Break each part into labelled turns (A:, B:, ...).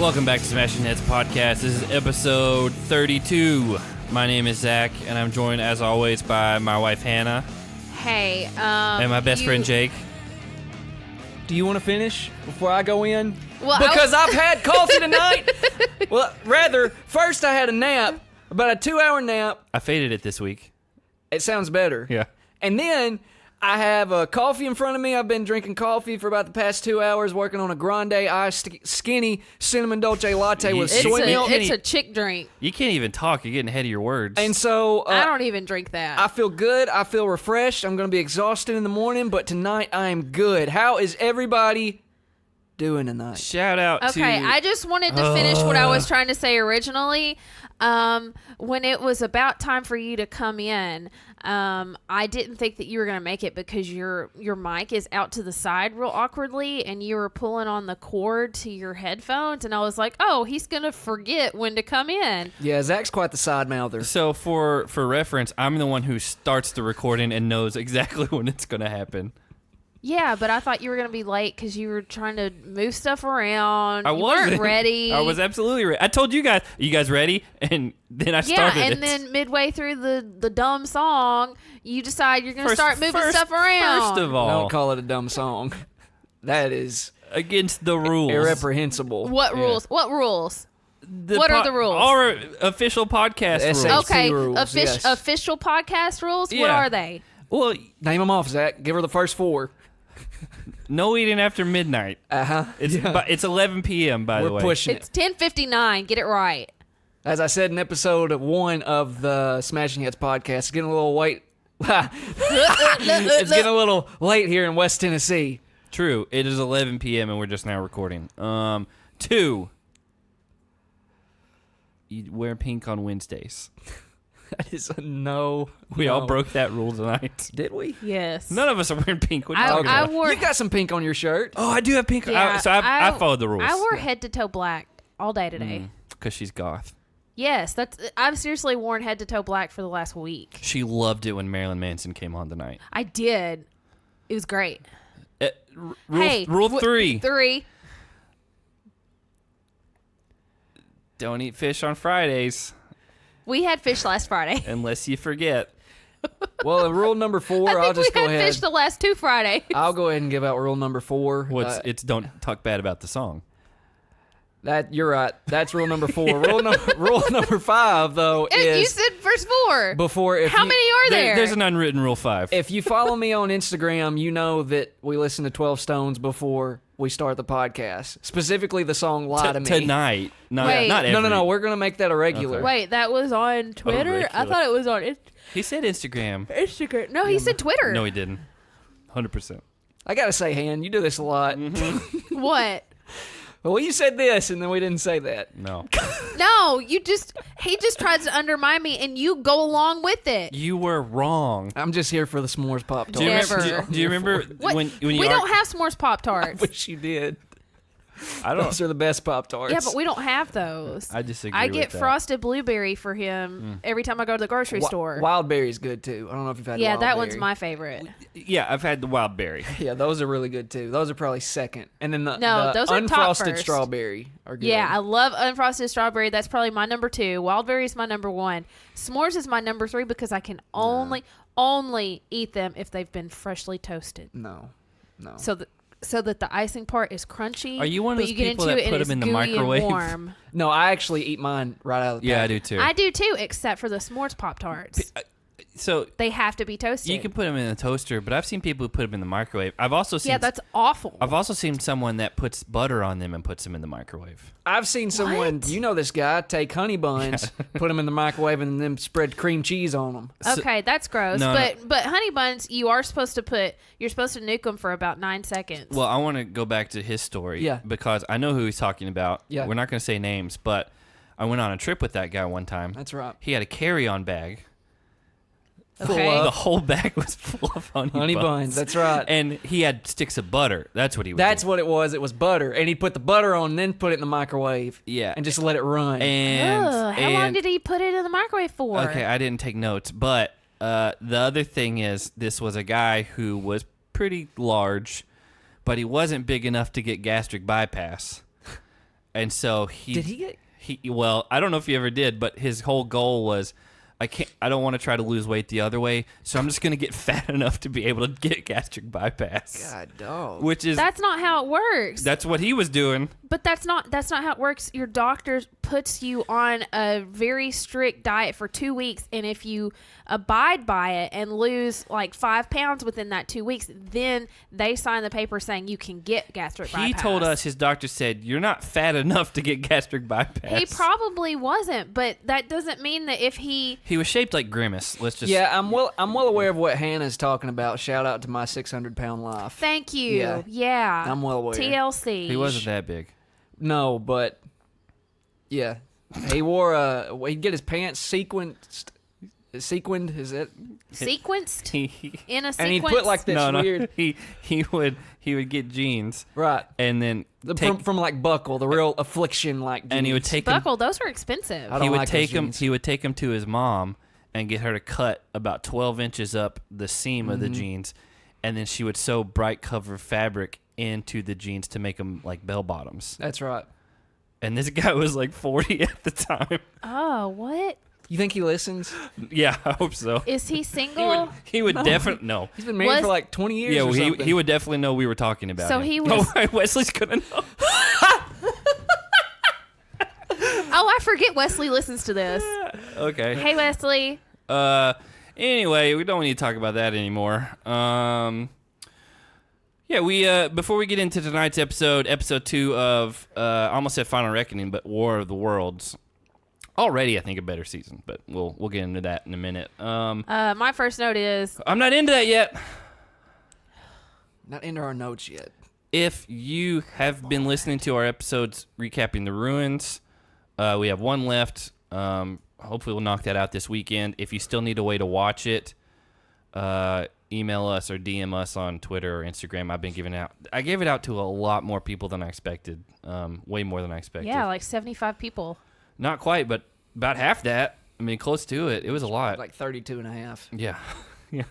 A: Welcome back to Smashing Heads Podcast. This is episode 32. My name is Zach, and I'm joined, as always, by my wife, Hannah.
B: Hey,
A: and my best friend, Jake.
C: Do you want to finish before I go in?
B: Well,
C: because I've had coffee tonight. Well, rather, first I had a nap, about a 2-hour nap.
A: I faded it this week.
C: It sounds better.
A: Yeah.
C: And then I have a coffee in front of me. I've been drinking coffee for about the past 2 hours, working on a grande iced skinny cinnamon dolce latte with soy milk.
B: It's a chick drink.
A: You can't even talk. You're getting ahead of your words.
C: And so
B: I don't even drink that.
C: I feel good. I feel refreshed. I'm going to be exhausted in the morning, but tonight I am good. How is everybody doing tonight?
A: Shout out to...
B: Okay, I just wanted to finish what I was trying to say originally. When it was about time for you to come in, I didn't think that you were going to make it because your mic is out to the side real awkwardly and you were pulling on the cord to your headphones, and I was like, oh, he's going to forget when to come in.
C: Yeah, Zach's quite the side mouther.
A: So for reference, I'm the one who starts the recording and knows exactly when it's going to happen.
B: Yeah, but I thought you were going to be late because you were trying to move stuff around.
A: You
B: weren't ready.
A: I was absolutely ready. I told you guys, are you guys ready? And then I started
B: it. Yeah, and then midway through the dumb song, you decide you're going to start moving stuff around.
A: First of all.
C: Don't call it a dumb song. That is...
A: against the rules.
C: Irreprehensible.
B: What rules? What rules? What are the rules?
A: Our official podcast rules.
B: Okay,
C: rules, yes.
B: Official podcast rules?
A: Yeah.
B: What are they?
A: Well,
C: name them off, Zach. Give her the first 4.
A: No eating after midnight. It's 11 p.m. by the way.
C: We're pushing
B: it. It's 10:59. Get it right.
C: As I said in episode 1 of the Smashing Heads podcast, it's getting a little late. It's getting a little late here in West Tennessee.
A: True. It is 11 p.m. and we're just now recording. 2. You wear pink on Wednesdays.
C: That is a no.
A: We all broke that rule tonight.
C: Did we?
B: Yes.
A: None of us are wearing pink. What are you talking about?
C: You got some pink on your shirt.
A: Oh, I do have pink.
B: Yeah,
A: I followed the rules.
B: I wore head to toe black all day today.
A: Because she's goth.
B: Yes, I've seriously worn head to toe black for the last week.
A: She loved it when Marilyn Manson came on tonight.
B: I did. It was great.
A: Rule 3.
B: 3.
A: Don't eat fish on Fridays.
B: We had fish last Friday.
A: Unless you forget.
C: Well, rule number 4, I'll just go ahead.
B: We had fish the last 2 Fridays.
C: I'll go ahead and give out rule number 4.
A: It's don't talk bad about the song.
C: You're right. That's rule number 4. Rule number 5, though, is...
B: You said first 4. How many are there?
A: There's an unwritten rule 5.
C: If you follow me on Instagram, you know that we listen to 12 Stones before we start the podcast. Specifically the song Lie to Me.
A: Tonight. Not every.
C: No. We're going to make that a regular.
A: Okay.
B: Wait, that was on Twitter? I thought it was on
A: He said Instagram.
B: No, he said Twitter.
A: No, he didn't. 100%.
C: I got to say, Han, you do this a lot.
A: Mm-hmm.
B: What?
C: Well, you said this, and then we didn't say that.
A: No.
B: No, he just tries to undermine me, and you go along with it.
A: You were wrong.
C: I'm just here for the s'mores Pop-Tarts.
A: Do you remember when you
B: we don't have s'mores Pop-Tarts.
C: I wish you did.
A: I don't.
C: Those are the best Pop-Tarts.
B: Yeah, but we don't have those.
A: I disagree
B: I
A: with
B: get
A: that.
B: frosted blueberry for him every time I go to the grocery store.
C: Wild berry's good, too. I don't know if you've had wild
B: that
C: berry.
B: one's my favorite.
A: Yeah, I've had the wild berry.
C: Yeah, those are really good, too. Those are probably second. And then the
B: those are top
C: unfrosted
B: first.
C: Strawberry are good.
B: Yeah, I love unfrosted strawberry. That's probably my number 2. Wild berry is my number 1. S'mores is my number 3 because I can only eat them if they've been freshly toasted.
C: No.
B: So that the icing part is crunchy.
A: Are you one of those people that put them in the microwave?
B: Warm.
C: No, I actually eat mine right out of the pack.
A: I do too.
B: I do too, except for the s'mores Pop-Tarts.
A: So
B: they have to be toasted.
A: You can put them in the toaster, but I've seen people who put them in the microwave. I've also seen
B: that's awful.
A: I've also seen someone that puts butter on them and puts them in the microwave.
C: I've seen someone, you know this guy, take honey buns, put them in the microwave, and then spread cream cheese on them.
B: Okay, that's gross. But honey buns, you're supposed to nuke them for about 9 seconds.
A: Well, I want to go back to his story because I know who he's talking about.
C: Yeah.
A: We're not going to say names, but I went on a trip with that guy one time.
C: That's right.
A: He had a carry-on bag.
B: Okay.
A: The whole bag was full of honey buns.
C: That's right.
A: And he had sticks of butter. That's what he was
C: That's what it was. It was butter. And he put the butter on and then put it in the microwave.
A: Yeah.
C: And just let it run.
B: How long did he put it in the microwave for?
A: Okay, I didn't take notes. But the other thing is, this was a guy who was pretty large, but he wasn't big enough to get gastric bypass. And so
C: Did he get?
A: Well, I don't know if he ever did, but his whole goal was, I don't want to try to lose weight the other way, so I'm just going to get fat enough to be able to get gastric bypass.
C: God, dog.
B: That's not how it works.
A: That's what he was doing.
B: But that's not how it works. Your doctor puts you on a very strict diet for 2 weeks, and if you abide by it and lose like 5 pounds within that 2 weeks, then they sign the paper saying you can get gastric bypass.
A: He told us, his doctor said, you're not fat enough to get gastric bypass.
B: He probably wasn't, but that doesn't mean that if he
A: was shaped like Grimace. Let's just...
C: Yeah, I'm well aware of what Hannah's talking about. Shout out to my 600-pound life.
B: Thank you. Yeah.
C: I'm well aware.
B: TLC.
A: He wasn't that big.
C: No, but yeah, he wore he'd get his pants sequined. Is it
B: Sequenced in a sequence?
C: And he'd put like this weird.
A: He would get jeans,
C: Right,
A: and then
C: from like Buckle, the real affliction like. Jeans.
A: And he would take
B: Buckle. Those are expensive.
C: I don't like those jeans.
A: He would take him to his mom and get her to cut about 12 inches up the seam of the jeans, and then she would sew bright cover fabric into the jeans to make them like bell bottoms.
C: That's right.
A: And this guy was like 40 at the time.
B: Oh, what?
C: You think he listens?
A: Yeah, I hope so.
B: Is he single?
A: He would definitely no.
C: He's been married for like 20 years.
A: Yeah,
C: or something.
A: he would definitely know we were talking about
B: So
A: him.
B: he was.
A: Oh, Wesley's gonna know.
B: Oh, I forget Wesley listens to this.
A: Okay.
B: Hey, Wesley.
A: Anyway, we don't need to talk about that anymore. Yeah, we before we get into tonight's episode 2 of I almost said Final Reckoning, but War of the Worlds. Already, I think, a better season, but we'll get into that in a minute.
B: My first note is
A: I'm not into that yet.
C: Not into our notes yet.
A: If you have been listening to our episodes recapping the ruins, we have one left. Hopefully, we'll knock that out this weekend. If you still need a way to watch it, email us or DM us on Twitter or Instagram. I gave it out to a lot more people than I expected. Way more than I expected.
B: yeah, like 75 people.
A: Not quite, but about half that. I mean, close to it. It was a lot.
C: Like 32 and a half.
A: Yeah. Yeah.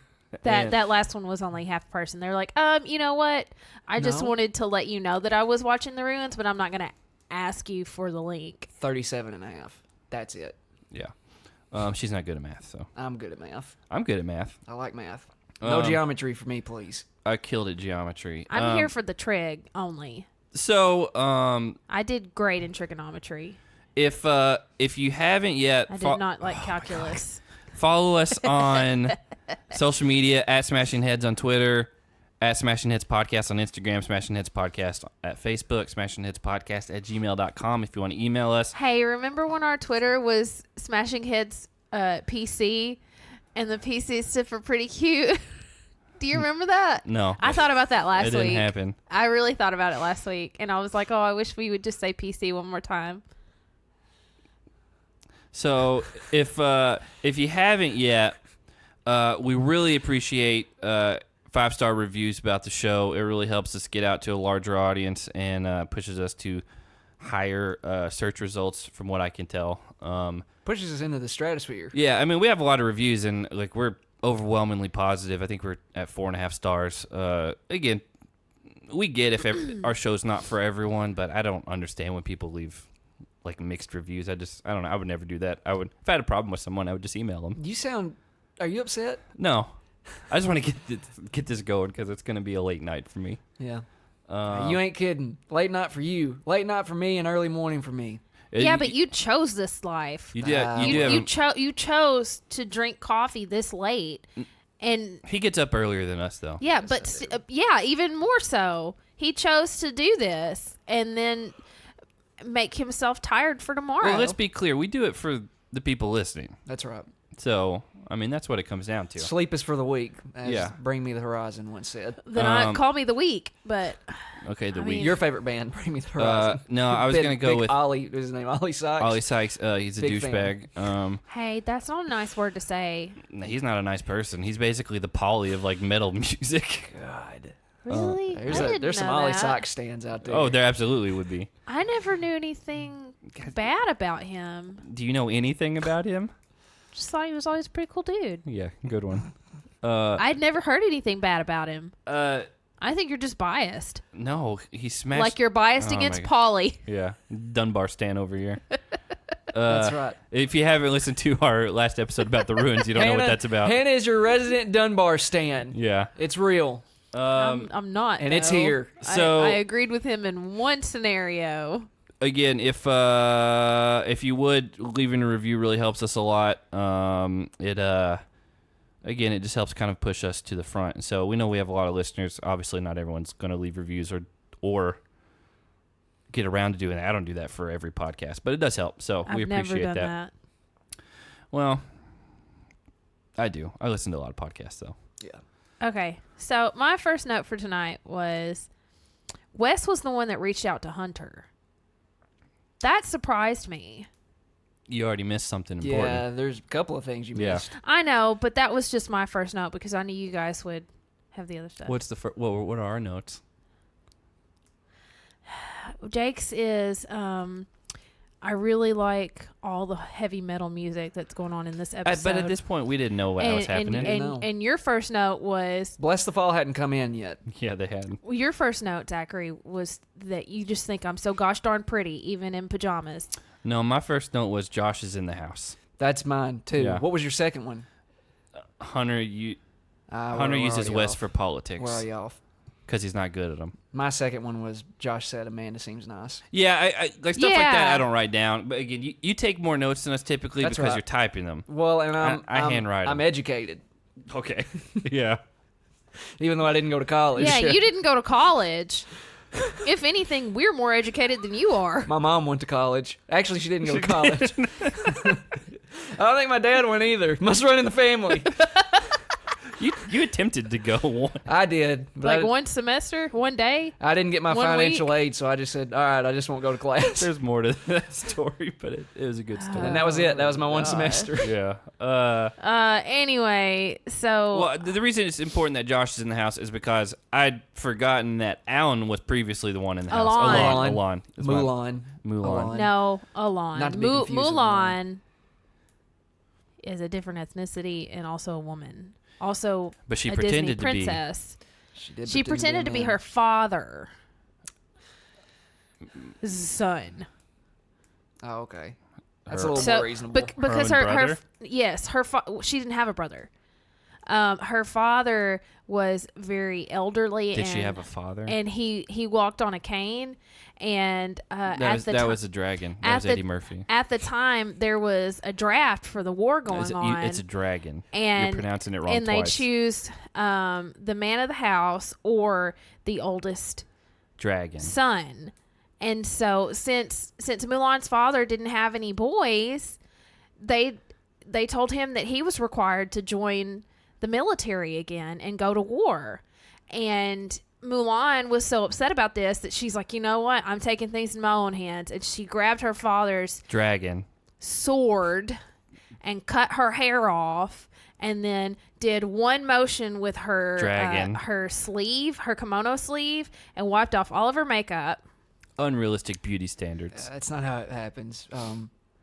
B: That last one was only half person. They're like, you know what? I just wanted to let you know that I was watching the ruins, but I'm not going to ask you for the link.
C: 37 and a half. That's it.
A: Yeah. She's not good at math, so.
C: I'm good at math.
A: I'm good at math.
C: I like math. No geometry for me, please.
A: I killed at geometry.
B: I'm here for the trig only.
A: So,
B: I did great in trigonometry.
A: if you haven't yet,
B: I did not like calculus.
A: follow us on social media at Smashing Heads on Twitter, at Smashing Heads Podcast on Instagram, Smashing Heads Podcast at Facebook, Smashing Heads Podcast at gmail.com if you want to email us.
B: Hey, remember when our Twitter was Smashing Heads PC and the PC stood for pretty cute? Do you remember that?
A: No.
B: I thought about that last week.
A: It didn't happen.
B: I really thought about it last week, and I was like, oh, I wish we would just say PC one more time.
A: So if you haven't yet, we really appreciate 5-star reviews about the show. It really helps us get out to a larger audience and pushes us to higher search results, from what I can tell.
C: Pushes us into the stratosphere.
A: Yeah, I mean, we have a lot of reviews, and like we're overwhelmingly positive. I think we're at 4.5 stars. Again, we get if our show's not for everyone, but I don't understand when people leave like mixed reviews. I don't know. I would never do that. If I had a problem with someone, I would just email them.
C: Are you upset?
A: No, I just want to get this going because it's going to be a late night for me.
C: Yeah. You ain't kidding. Late night for you. Late night for me and early morning for me.
B: Yeah, but you chose this life.
A: You did.
B: You chose to drink coffee this late, and
A: he gets up earlier than us, though.
B: Yeah, but even more so, he chose to do this and then make himself tired for tomorrow.
A: Well, let's be clear. We do it for the people listening.
C: That's right.
A: So, I mean, that's what it comes down to.
C: Sleep is for the weak, as Bring Me the Horizon once said.
B: Then I call me the weak, but...
A: Okay, the weak.
C: Your favorite band, Bring Me the Horizon.
A: No, I was going to go with...
C: Ollie, what is his name? Ollie Sykes?
A: Ollie Sykes. He's a douchebag.
B: Hey, that's not a nice word to say.
A: He's not a nice person. He's basically the Polly of, like, metal music.
C: God.
B: Really?
C: There's some Ollie Sykes stands out there.
A: Oh, there absolutely would be.
B: I never knew anything bad about him.
A: Do you know anything about him?
B: Just thought he was always a pretty cool dude.
A: Yeah, good one.
B: I'd never heard anything bad about him. I think you're just biased.
A: No, he smashed.
B: Like you're biased
A: Oh,
B: against
A: my God.
B: Polly.
A: Yeah, Dunbar Stan over here.
C: That's right.
A: If you haven't listened to our last episode about the ruins, you don't know what that's about.
C: Hannah is your resident Dunbar stan.
A: Yeah.
C: It's real.
B: I'm not,
C: and it's
B: though.
C: here.
A: So-
B: I agreed with him in one scenario.
A: Again, if you would, leaving a review really helps us a lot. It just helps kind of push us to the front. And so we know we have a lot of listeners. Obviously, not everyone's going to leave reviews or get around to doing that. I don't do that for every podcast, but it does help. So we
B: I've never
A: appreciate
B: done
A: that. Well, I do. I listen to a lot of podcasts, though.
C: Yeah.
B: Okay, so my first note for tonight was Wes was the one that reached out to Hunter. That surprised me.
A: You already missed something important.
C: Yeah, there's a couple of things you
A: Yeah.
C: missed.
B: I know, but that was just my first note because I knew you guys would have the other stuff.
A: What's the first? What are our notes?
B: Jake's is I really like all the heavy metal music that's going on in this episode.
A: But at this point, we didn't know what was happening.
B: And your first note was
C: Bless the Fall hadn't come in yet.
A: Yeah, they had.
B: your first note, Zachary, was that you just think I'm so gosh darn pretty, even in pajamas.
A: No, my first note was Josh is in the house.
C: That's mine, too.
A: Yeah.
C: What was your second one?
A: Hunter
C: We're
A: uses
C: already
A: Wes
C: off.
A: for politics
C: We're already off.
A: because he's not good at them.
C: My second one was Josh said Amanda seems nice.
A: Yeah, I like stuff like that.
B: Yeah.
A: I don't write down. But again, you take more notes than us typically
C: That's
A: because
C: right.
A: you're typing them.
C: Well, and
A: I handwrite 'em.
C: I'm educated,
A: Okay. Yeah.
C: even though I didn't go to college.
B: Yeah, you didn't go to college. If anything, we're more educated than you are.
C: My mom went to college. Actually, she didn't go to college. I don't think my dad went either. Must run in the family.
A: You attempted to go one.
C: I did. But
B: Like one semester, one day.
C: I didn't get my
B: 1
C: financial
B: week?
C: aid, so I just said, all right, I just won't go to class.
A: There's more to that story, but it was a good story.
C: And that was it. That was my one
B: God.
C: semester.
A: Yeah.
B: Anyway, so
A: Well, the reason it's important that Josh is in the house is because I'd forgotten that Alan was previously the one in the house.
B: Alon.
A: Alon. That's my-
C: Mulan.
A: Mulan.
B: no, Alon.
C: Not to be confused with
B: Mulan is a different ethnicity and also a woman. Also,
A: But she
B: a
A: pretended
B: Disney
A: to be.
B: princess.
C: She
B: She pretended to be her father. Son.
C: Oh, okay. That's
A: Her-
C: a little
B: So,
C: more reasonable.
B: because
A: own
B: her
A: brother?
B: yes, she didn't have a brother. Her father was very elderly.
A: Did
B: and,
A: she have a father?
B: And he walked on a cane, and
A: that was a dragon. That was Eddie Murphy.
B: At the time, there was a draft for the war going on.
A: It's a dragon.
B: and
A: You're pronouncing it wrong
B: and
A: twice.
B: they choose the man of the house or the oldest
A: Dragon.
B: son. And so since Mulan's father didn't have any boys, they told him that he was required to join the military again and go to war. And Mulan was so upset about this that she's like, you know what? I'm taking things in my own hands. And she grabbed her father's
A: Dragon.
B: sword and cut her hair off, and then did one motion with her
A: Dragon.
B: her sleeve, her kimono sleeve, and wiped off all of her makeup.
A: Unrealistic beauty standards.
C: That's not how it happens.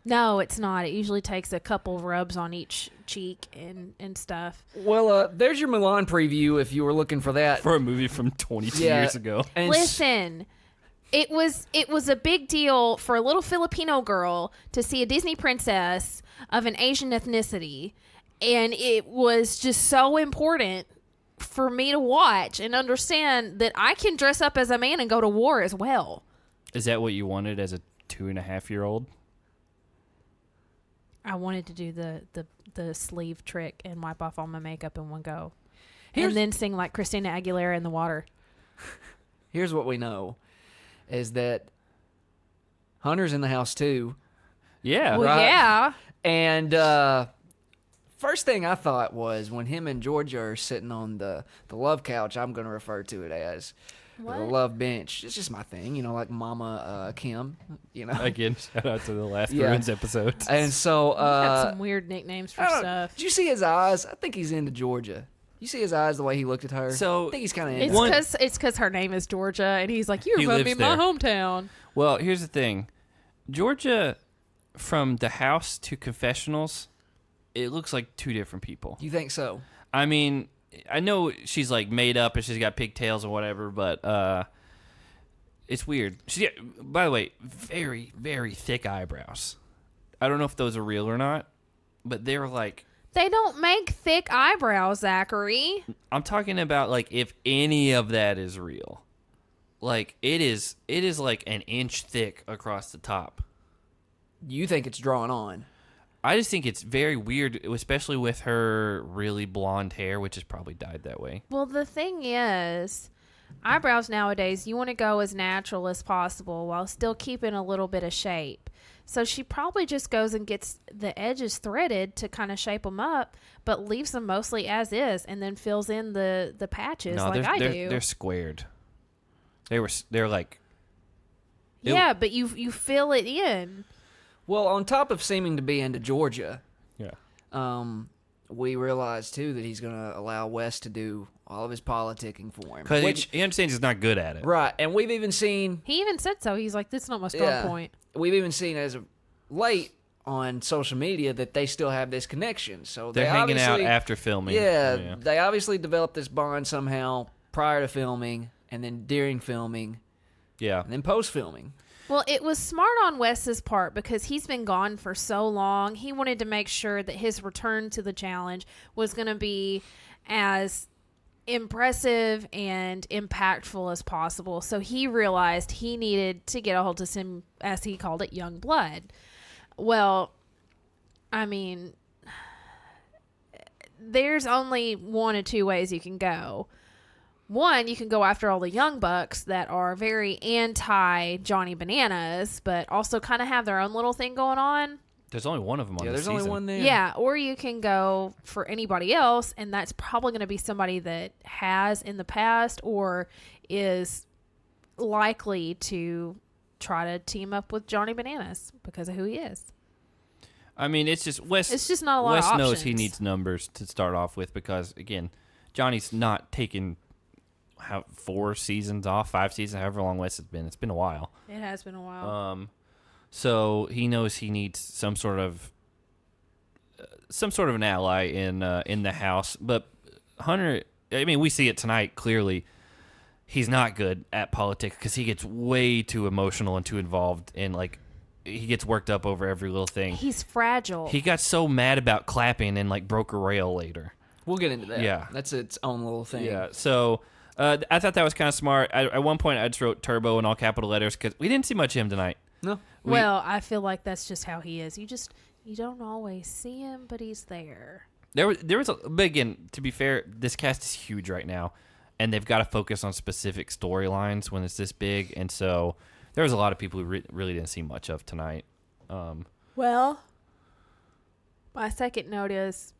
B: No, it's not. It usually takes a couple rubs on each cheek and stuff.
C: Well, there's your Mulan preview if you were looking for that.
A: For a movie from 22
C: Yeah.
A: years ago.
C: And
B: Listen, it was a big deal for a little Filipino girl to see a Disney princess of an Asian ethnicity, and it was just so important for me to watch and understand that I can dress up as a man and go to war as well.
A: Is that what you wanted as a 2.5-year-old?
B: I wanted to do the sleeve trick and wipe off all my makeup in one go.
C: Here's-
B: And then sing like Christina Aguilera in the water.
C: Here's what we know, is that Hunter's in the house too.
A: Yeah.
B: Well,
C: Right.
B: yeah.
C: And first thing I thought was when him and Georgia are sitting on the love couch, I'm going to refer to it as the
B: What?
C: love bench. It's just my thing, like Mama Kim,
A: Again, shout out to the last
C: Yeah.
A: Ruins episode.
C: And so,
B: Got some weird nicknames for
C: I don't-
B: stuff.
C: did you see his eyes? I think he's into Georgia. You see his eyes, the way he looked at her?
A: So,
C: I think he's kind of
B: It's
C: into
A: One-
B: because her name is Georgia, and he's like, you
A: He
B: remind me
A: lives
B: of my
A: there.
B: hometown.
A: Well, here's the thing. Georgia, from the house to confessionals, it looks like two different people.
C: You think so?
A: I mean, I know she's like made up and she's got pigtails or whatever, but it's weird. By the way, very, very thick eyebrows. I don't know if those are real or not, but they're like...
B: They don't make thick eyebrows, Zachary.
A: I'm talking about like if any of that is real. Like it is like an inch thick across the top.
C: You think it's drawn on?
A: I just think it's very weird, especially with her really blonde hair, which is probably dyed that way.
B: Well, the thing is, eyebrows nowadays, you want to go as natural as possible while still keeping a little bit of shape. So she probably just goes and gets the edges threaded to kind of shape them up, but leaves them mostly as is, and then fills in the patches like I do.
A: They're squared. They're like...
B: Yeah, but you fill it in.
C: Well, on top of seeming to be into Georgia,
A: yeah.
C: We realized too that he's going to allow Wes to do all of his politicking for him.
A: Because he understands he's not good at it.
C: Right, and we've even seen...
B: He even said so. He's like, this is not my strong point.
C: We've even seen as of late on social media that they still have this connection. So
A: they're hanging out after filming.
C: Yeah, they obviously developed this bond somehow prior to filming, and then during filming, and then post-filming.
B: Well, it was smart on Wes's part because he's been gone for so long. He wanted to make sure that his return to the challenge was going to be as impressive and impactful as possible. So he realized he needed to get a hold of some, as he called it, Youngblood. Well, I mean, there's only one of two ways you can go. One, you can go after all the young bucks that are very anti Johnny Bananas, but also kind of have their own little thing going on.
A: There's only one of them on this season.
C: There's only one there.
B: Yeah, or you can go for anybody else, and that's probably going to be somebody that has in the past or is likely to try to team up with Johnny Bananas because of who he is.
A: I mean, it's just Wes.
B: It's just not a lot of options.
A: Wes knows he needs numbers to start off with because, again, Johnny's not taking 4 seasons off, 5 seasons, however long Wes has been. It's been a while.
B: It has been a while.
A: So he knows he needs some sort of an ally in the house. But Hunter, I mean, we see it tonight clearly. He's not good at politics because he gets way too emotional and too involved, and like he gets worked up over every little thing.
B: He's fragile.
A: He got so mad about clapping and like broke a rail later.
C: We'll get into that.
A: Yeah,
C: that's its own little thing.
A: Yeah. So I thought that was kind of smart. At one point, I just wrote Turbo in all capital letters because we didn't see much of him tonight.
C: No.
B: Well, I feel like that's just how he is. You don't always see him, but he's there.
A: There was but again, to be fair, this cast is huge right now, and they've got to focus on specific storylines when it's this big, and so there was a lot of people who really didn't see much of tonight.
B: Well, my second note is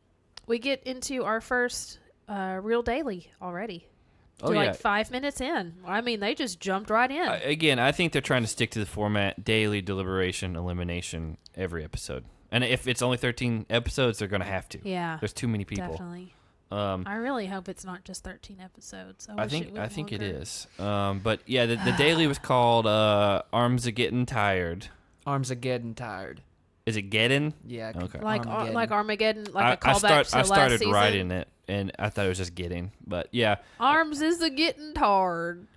B: we get into our first real daily already.
A: Oh,
B: We're
A: yeah.
B: like 5 minutes in. I mean, they just jumped right in.
A: Again, I think they're trying to stick to the format: daily, deliberation, elimination, every episode. And if it's only 13 episodes, they're going to have to.
B: Yeah,
A: there's too many people.
B: Definitely. I really hope it's not just 13 episodes. I think
A: it is. But yeah, the daily was called "Arms Are Getting Tired."
C: Arms are getting tired.
A: Is it getting?
C: Yeah.
B: Okay. Like Armageddon, like a callback to
A: I
B: last
A: started
B: season.
A: writing it, and I thought it was just getting. But yeah.
B: Arms is a getting tired.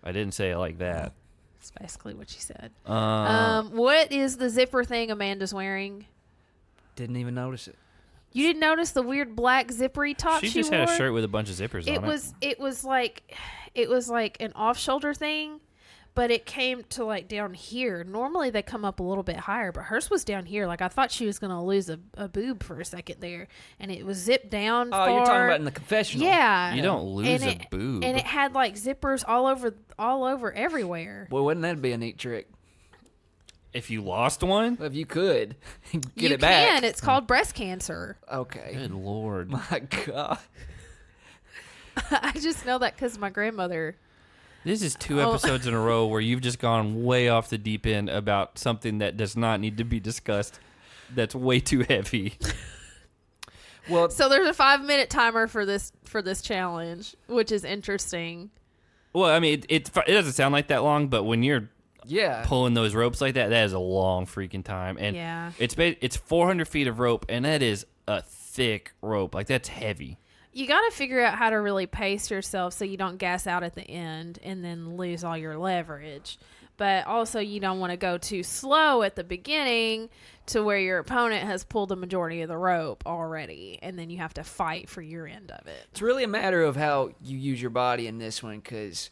A: I didn't say it like that.
B: That's basically what she said. What is the zipper thing Amanda's wearing?
C: Didn't even notice it.
B: You didn't notice the weird black zippery top she
A: just
B: wore?
A: had a shirt with a bunch of zippers on it.
B: It was like an off-shoulder thing, but it came to like down here. Normally they come up a little bit higher, but hers was down here. Like I thought she was going to lose a boob for a second there, and it was zipped down far.
C: You're talking about in the confessional.
B: Yeah.
A: You don't lose a boob.
B: And it had like zippers all over everywhere.
C: Well, wouldn't that be a neat trick?
A: If you lost one?
C: Well, if you could get
B: it
C: back.
B: You can. It's called breast cancer.
C: Okay.
A: Good Lord.
C: My God.
B: I just know that because my grandmother.
A: This is 2 episodes in a row where you've just gone way off the deep end about something that does not need to be discussed. That's way too heavy.
C: Well,
B: so there's a 5-minute timer for this challenge, which is interesting.
A: Well, I mean, it doesn't sound like that long, but when you're pulling those ropes like that is a long freaking time. And it's 400 feet of rope, and that is a thick rope. Like, that's heavy.
B: You got to figure out how to really pace yourself so you don't gas out at the end and then lose all your leverage. But also, you don't want to go too slow at the beginning to where your opponent has pulled the majority of the rope already, and then you have to fight for your end of it.
C: It's really a matter of how you use your body in this one, because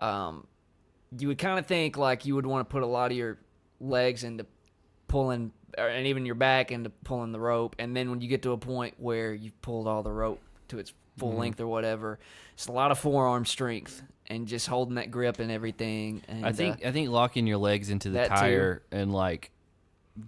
C: you would kind of think like you would want to put a lot of your legs into pulling, and even your back into pulling the rope, and then when you get to a point where you've pulled all the rope to its full length or whatever, it's a lot of forearm strength and just holding that grip and everything. And
A: I think locking your legs into the tire and like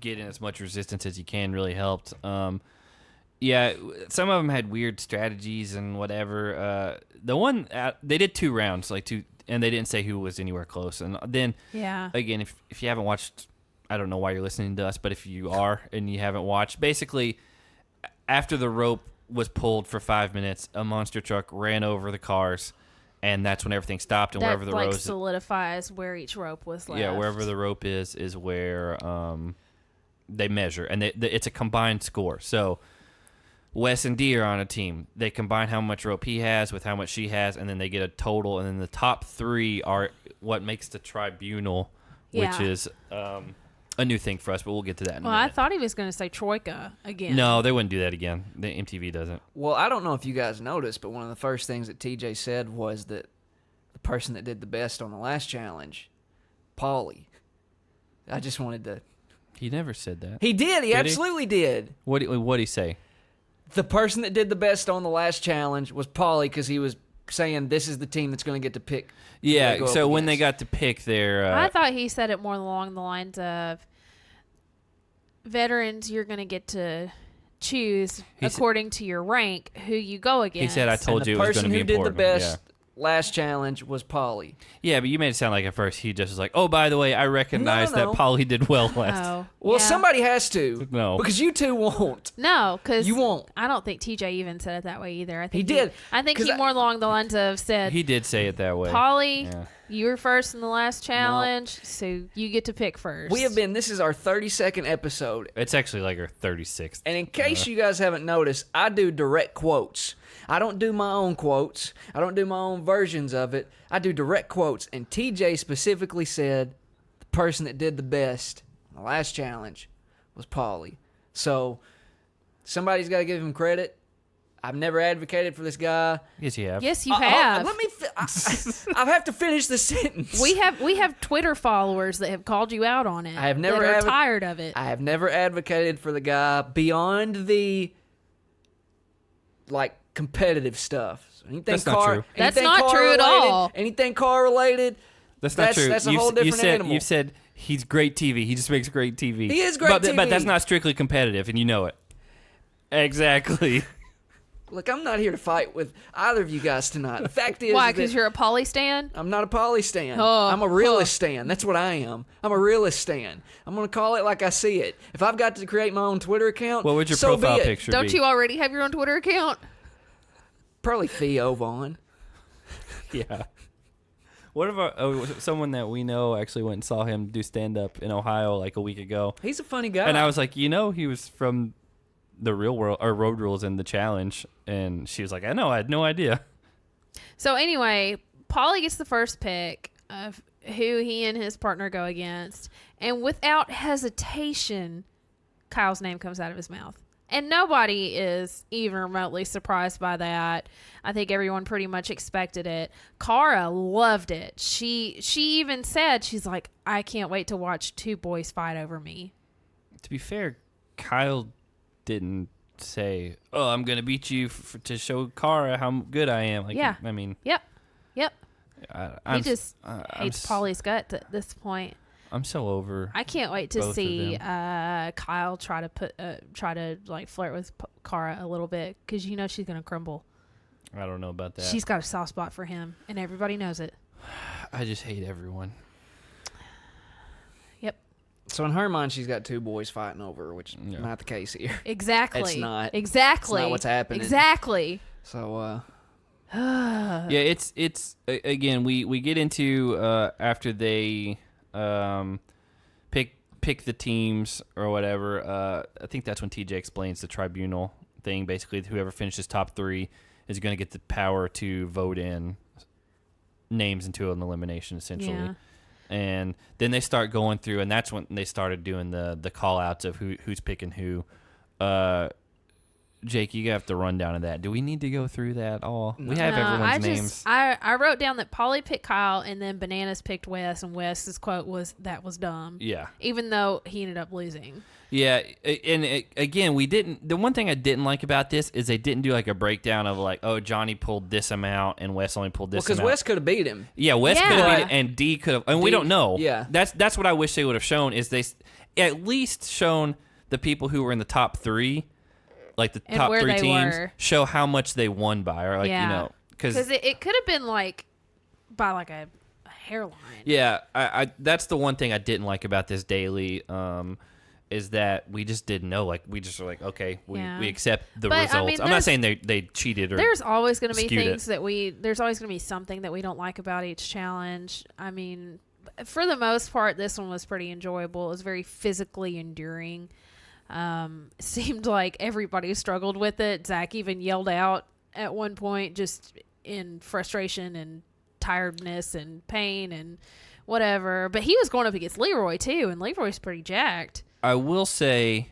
A: getting as much resistance as you can really helped. Yeah, some of them had weird strategies and whatever. The one they did 2 rounds, and they didn't say who was anywhere close. And then again, if you haven't watched, I don't know why you're listening to us, but if you are and you haven't watched, basically after the rope was pulled for 5 minutes, a monster truck ran over the cars. And that's when everything stopped, and wherever the rope
B: solidifies where each rope was left.
A: Yeah, wherever the rope is where they measure, and it's a combined score. So Wes and Dee are on a team. They combine how much rope he has with how much she has, and then they get a total. And then the top 3 are what makes the Tribunal, which is a new thing for us, but we'll get to that in a minute.
B: I thought he was going to say Troika again.
A: No, they wouldn't do that again. The MTV doesn't.
C: Well, I don't know if you guys noticed, but one of the first things that TJ said was that the person that did the best on the last challenge, Paulie. I just wanted to...
A: He never said that.
C: He did. He absolutely did.
A: What'd he say?
C: The person that did the best on the last challenge was Paulie, because he was saying this is the team that's going to get to pick.
A: Yeah, so when they got to pick their...
B: I thought he said it more along the lines of, veterans, you're going to get to choose according to your rank who you go against.
A: He said, I told you it was going to be important.
C: The person who did the best last challenge was Paulie.
A: Yeah, but you made it sound like at first he just was like, oh, by the way, I recognize that Paulie did well last.
B: Oh,
C: well, somebody has to.
A: No.
C: Because you two won't.
B: No, because
C: you won't.
B: I don't think TJ even said it that way either. I think
C: he did.
B: I think he more along the lines of said.
A: He did say it that way.
B: Paulie, you were first in the last challenge, so you get to pick first.
C: This is our 32nd episode.
A: It's actually like our 36th.
C: And in case you guys haven't noticed, I do direct quotes. I don't do my own quotes. I don't do my own versions of it. I do direct quotes. And TJ specifically said the person that did the best in the last challenge was Paulie. So somebody's got to give him credit. I've never advocated for this guy.
A: Yes, you have.
B: Yes, you have.
C: Let me. I have to finish the sentence.
B: We have Twitter followers that have called you out on it.
C: I have never.
B: That are tired of it.
C: I have never advocated for the guy beyond the competitive stuff. So
A: that's not true.
B: That's not true at all.
C: Anything car related.
A: That's not true.
C: That's a whole different animal.
A: You said he's great TV. He just makes great TV.
C: He is great TV.
A: But that's not strictly competitive, and you know it. Exactly.
C: Look, I'm not here to fight with either of you guys tonight. The fact is...
B: Why, because you're a Paulie stan?
C: I'm not a Paulie stan. I'm a realist stan. That's what I am. I'm a realist stan. I'm going to call it like I see it. If I've got to create my own Twitter account,
A: what would your profile picture be?
B: Don't you already have your own Twitter account?
C: Probably Theo Vaughn.
A: Yeah. What if someone that we know actually went and saw him do stand-up in Ohio like a week ago?
C: He's a funny guy.
A: And I was like, he was from the Real World or Road Rules and the Challenge, and she was like, I know, I had no idea.
B: So anyway, Paulie gets the first pick of who he and his partner go against, and without hesitation, Kyle's name comes out of his mouth. And nobody is even remotely surprised by that. I think everyone pretty much expected it. Cara loved it. She even said, she's like, I can't wait to watch 2 boys fight over me.
A: To be fair, Kyle didn't say, oh, I'm going to beat you to show Cara how good I am. I mean.
B: Yep. He just hates Paulie's gut at this point.
A: I'm so over.
B: I can't wait to see Kyle try to flirt with Cara a little bit, because she's gonna crumble.
A: I don't know about that.
B: She's got a soft spot for him, and everybody knows it.
A: I just hate everyone.
B: Yep.
C: So in her mind, she's got 2 boys fighting over her, which is not the case here.
B: Exactly.
C: It's not.
B: Exactly.
C: It's not what's happening.
B: Exactly.
C: So.
A: Yeah, it's again we get into after they pick the teams or whatever. I think that's when TJ explains the Tribunal thing. Basically, whoever finishes top 3 is going to get the power to vote in names into an elimination, essentially.
B: Yeah.
A: And then they start going through, and that's when they started doing the call outs of who's picking who. Jake, you have to run down of that. Do we need to go through that all? We have everyone's names.
B: I wrote down that Polly picked Kyle, and then Bananas picked Wes, and Wes's quote was, "That was dumb."
A: Yeah.
B: Even though he ended up losing.
A: Yeah, and again, we didn't. The one thing I didn't like about this is they didn't do like a breakdown of like, oh, Johnny pulled this amount and Wes only pulled this
C: because
A: amount.
C: Wes could have beat him.
A: Yeah, Wes
B: Yeah.
A: could have beat it, and D could have, and we
C: D-
A: don't know.
C: yeah.
A: That's what I wish they would have shown, is they at least shown the people who were in the top 3, like the
B: And
A: top
B: where
A: 3
B: they
A: teams,
B: were.
A: show how much they won by, or like,
B: Yeah.
A: because
B: Because it could have been like by like a hairline.
A: yeah, I that's the one thing I didn't like about this daily, is that we just didn't know. Like, we just were like, okay, we accept the
B: But, I
A: results.
B: mean,
A: I'm not saying they cheated or
B: There's always going to be
A: skewed
B: things there's always going to be something that we don't like about each challenge. I mean, for the most part, this one was pretty enjoyable. It was very physically enduring. It seemed like everybody struggled with it. Zach even yelled out at one point just in frustration and tiredness and pain and whatever. But he was going up against Leroy too, and Leroy's pretty jacked.
A: I will say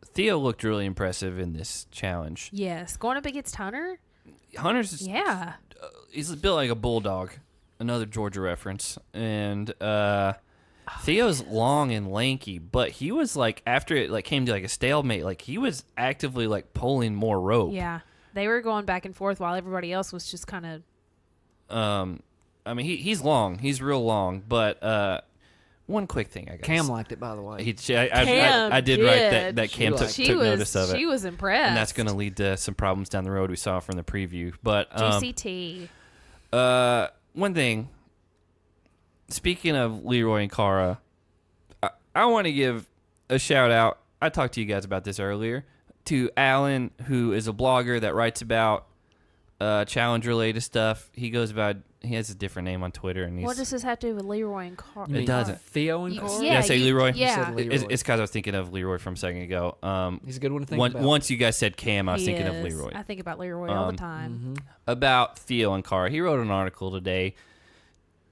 A: Theo looked really impressive in this challenge.
B: Yes, going up against Hunter.
A: Hunter's
B: Yeah.
A: he's built like a bulldog, another Georgia reference, and Theo's long and lanky, but he was like, after it like came to like a stalemate, like he was actively like pulling more rope.
B: Yeah, they were going back and forth while everybody else was just kind of.
A: I mean he's long, he's real long, but one quick thing I guess.
C: Cam liked it, by the way.
A: I did write that Cam took notice of it.
B: She was impressed.
A: And that's going to lead to some problems down the road we saw from the preview. But
B: GCT.
A: One thing, speaking of Leroy and Cara, I want to give a shout out. I talked to you guys about this earlier, to Alan, who is a blogger that writes about challenge related stuff. He has a different name on Twitter, and
B: What does this have to do with Leroy and Cara?
A: It doesn't.
C: Theo and Cara?
B: Yeah,
A: Did I say Leroy?
B: Yeah.
C: You said Leroy.
A: It's because I was thinking of Leroy from a second ago.
C: He's a good one to think about.
A: Once you guys said Cam, I was
B: He
A: thinking of
B: is.
A: Leroy.
B: I think about Leroy all the time.
A: About Theo and Cara. He wrote an article today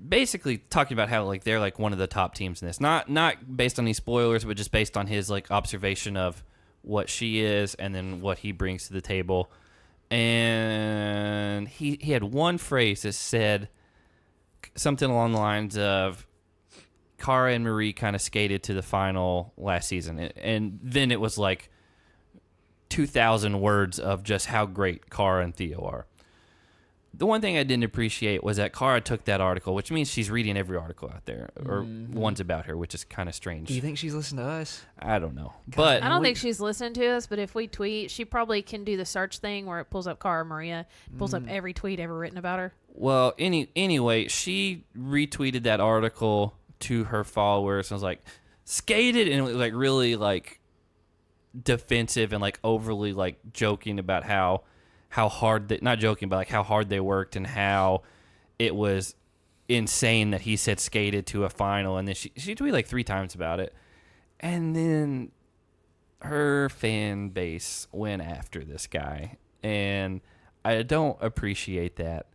A: basically talking about how like they're like one of the top teams in this. Not based on any spoilers, but just based on his like observation of what she is and then what he brings to the table. And he had one phrase that said something along the lines of Cara and Marie kind of skated to the final last season. And then it was like 2,000 words of just how great Cara and Theo are. The one thing I didn't appreciate was that Cara took that article, which means she's reading every article out there, or ones about her, which is kind of strange.
C: Do you think she's listening to us?
A: I don't know. But
B: I don't think she's listening to us, but if we tweet, she probably can do the search thing where it pulls up Cara Maria, pulls up every tweet ever written about her.
A: Well, anyway, she retweeted that article to her followers and was like, skated, and it was like really like defensive and like overly like joking about how hard they, not joking, but like how hard they worked and how it was insane that he said skated to a final. And then she tweeted like 3 times about it. And then her fan base went after this guy. And I don't appreciate that.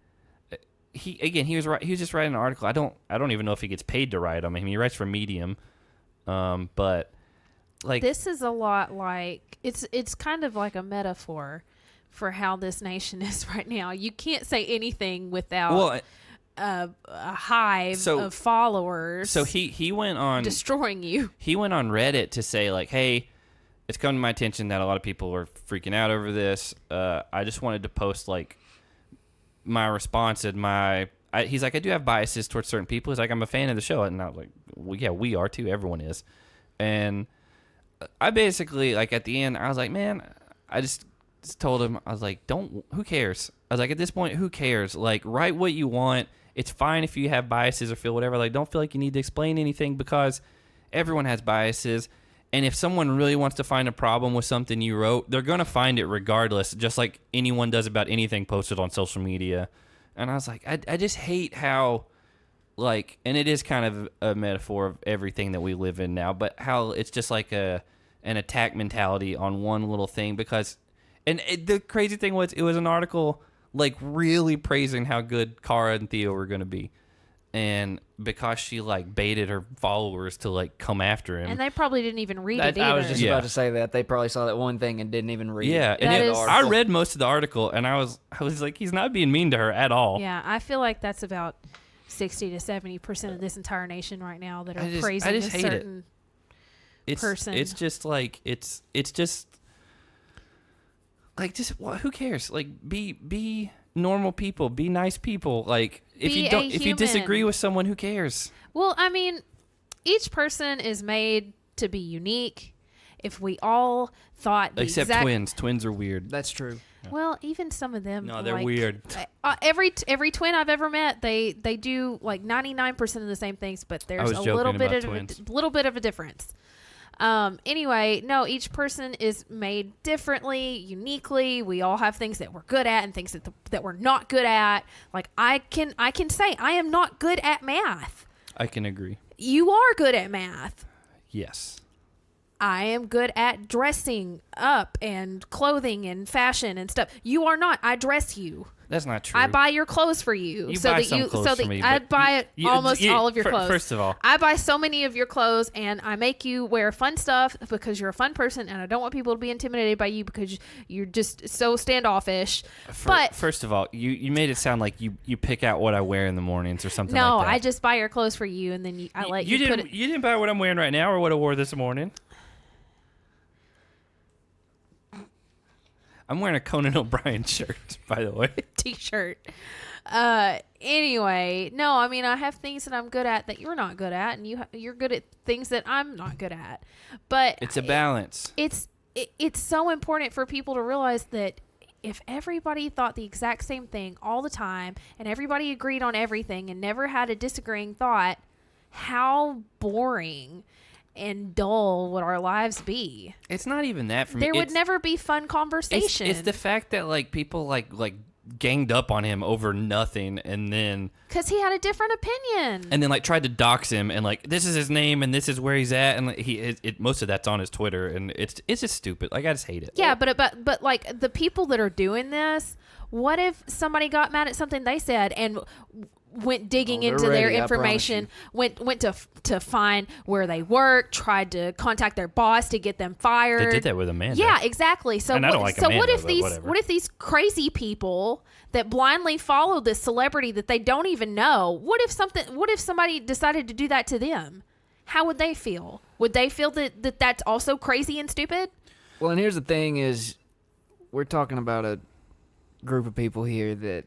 A: He was right. He was just writing an article. I don't even know if he gets paid to write them. I mean, he writes for Medium. But like,
B: This is a lot like, it's kind of like a metaphor for how this nation is right now. You can't say anything without a hive of followers.
A: So he went on
B: destroying you.
A: He went on Reddit to say like, hey, it's come to my attention that a lot of people are freaking out over this. I just wanted to post like my response and he's like, I do have biases towards certain people. He's like, I'm a fan of the show. And I was like, well, yeah, we are too. Everyone is. And I basically, like, at the end, I was like, man, I just told him, I was like, who cares? I was like, at this point, who cares? Like, write what you want. It's fine if you have biases or feel whatever. Like, don't feel like you need to explain anything because everyone has biases. And if someone really wants to find a problem with something you wrote, they're going to find it regardless, just like anyone does about anything posted on social media. And I was like, I just hate how, like, and it is kind of a metaphor of everything that we live in now, but how it's just like an an attack mentality on one little thing because, the crazy thing was, it was an article like really praising how good Cara and Theo were going to be. And because she like baited her followers to like come after him.
B: And they probably didn't even read it either.
C: I was just about to say that. They probably saw that one thing and didn't even read it.
A: Yeah, and I read most of the article and I was like, he's not being mean to her at all.
B: Yeah, I feel like that's about 60 to 70% of this entire nation right now that are praising a certain person.
A: It's just like it's just like who cares? Like be normal people, be nice people. Like if you disagree with someone, who cares?
B: Well, I mean, each person is made to be unique. If we all thought
A: except twins are weird.
C: That's true.
B: Well, even some of them.
A: No, they're weird.
B: Every twin I've ever met, they do like 99% of the same things, but there's a little bit of a difference. Anyway, no, each person is made differently, uniquely. We all have things that we're good at and things that we're not good at. Like I can say I am not good at math.
A: I can agree.
B: You are good at math.
A: Yes.
B: I am good at dressing up and clothing and fashion and stuff. You are not. I dress you.
A: That's not true.
B: I buy your clothes for you. I buy almost all of your clothes.
A: First of all,
B: I buy so many of your clothes and I make you wear fun stuff because you're a fun person and I don't want people to be intimidated by you because you're just so standoffish. But
A: first of all, you made it sound like you pick out what I wear in the mornings or something like that.
B: No, I just buy your clothes for you and then I let you put it.
A: You didn't buy what I'm wearing right now or what I wore this morning. I'm wearing a Conan O'Brien shirt, by the way.
B: T-shirt. Anyway, no, I mean, I have things that I'm good at that you're not good at, and you're good at things that I'm not good at. But
A: it's a balance.
B: It's so important for people to realize that if everybody thought the exact same thing all the time, and everybody agreed on everything and never had a disagreeing thought, how boring and dull would our lives be?
A: It's not even that for me.
B: There would never be fun conversation.
A: It's the fact that like people like ganged up on him over nothing, and then
B: because he had a different opinion,
A: and then like tried to dox him, and like this is his name and this is where he's at, and like, most of that's on his Twitter, and it's just stupid. Like I just hate it.
B: Yeah, but like the people that are doing this, what if somebody got mad at something they said and went digging into their information, went to find where they work, tried to contact their boss to get them fired.
A: They did that with Amanda.
B: Yeah, exactly. So
A: and I don't like Amanda,
B: what if these crazy people that blindly follow this celebrity that they don't even know, what if somebody decided to do that to them? How would they feel? Would they feel that that's also crazy and stupid?
C: Well, and here's the thing is we're talking about a group of people here that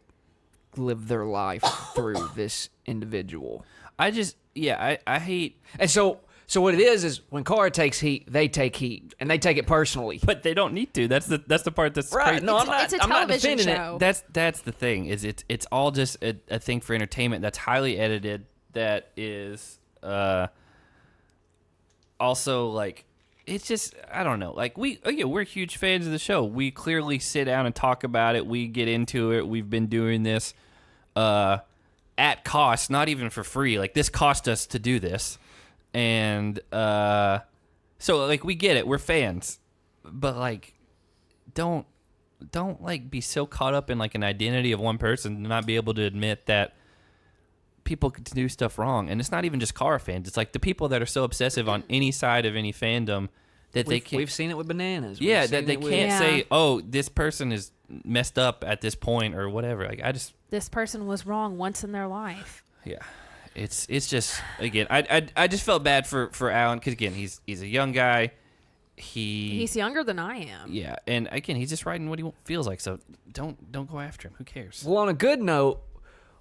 C: live their life through this individual.
A: I hate.
C: And so what it is when Cara takes heat, they take heat, and they take it personally.
A: But they don't need to. That's the part that's
C: right.
A: crazy.
C: No,
B: it's a television show.
A: That's the thing. Is it's all just a thing for entertainment that's highly edited. That is also like. It's just, I don't know. Like, we're huge fans of the show. We clearly sit down and talk about it. We get into it. We've been doing this at cost, not even for free. Like, this cost us to do this. And so, like, we get it. We're fans. But, like, don't, like, be so caught up in, like, an identity of one person and not be able to admit that people can do stuff wrong. And it's not even just Cara fans. It's like the people that are so obsessive on any side of any fandom that they can't.
C: We've seen it with bananas.
A: Yeah, that they can't say, oh, this person is messed up at this point or whatever. Like
B: this person was wrong once in their life.
A: Yeah, it's just, again, I just felt bad for Alan because, again, he's a young guy. He's
B: younger than I am.
A: Yeah, and again, he's just writing what he feels like. So don't go after him. Who cares?
C: Well, on a good note,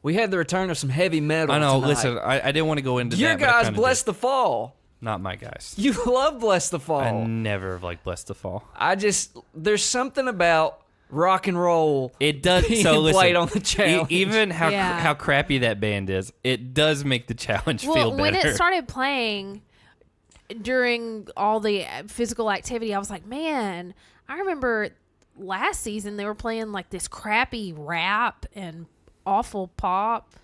C: we had the return of some heavy metal.
A: I know.
C: Tonight.
A: Listen, I didn't want to go into
C: your
A: that.
C: Your guys, Bless the Fall.
A: Not my guys.
C: You love Bless the Fall.
A: I never have liked Bless the Fall.
C: There's something about rock and roll.
A: It does.
C: Being
A: so listen,
C: played on the challenge.
A: Even how crappy that band is, it does make the challenge feel better.
B: When it started playing during all the physical activity, I was like, man, I remember last season they were playing like this crappy rap and awful pop,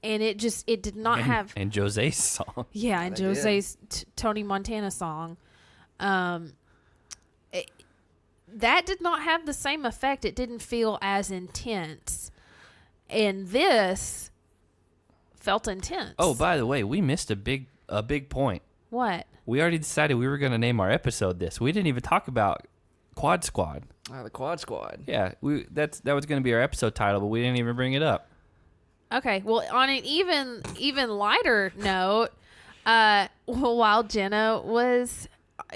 B: and it did not have.
A: And Jose's song.
B: Yeah, and Jose's Tony Montana song. that did not have the same effect. It didn't feel as intense. And this felt intense.
A: Oh, by the way, we missed a big point.
B: What?
A: We already decided we were going to name our episode this. We didn't even talk about Quad Squad.
C: The Quad Squad.
A: Yeah, that was going to be our episode title, but we didn't even bring it up.
B: Okay, well, on an even lighter note, while Jenna was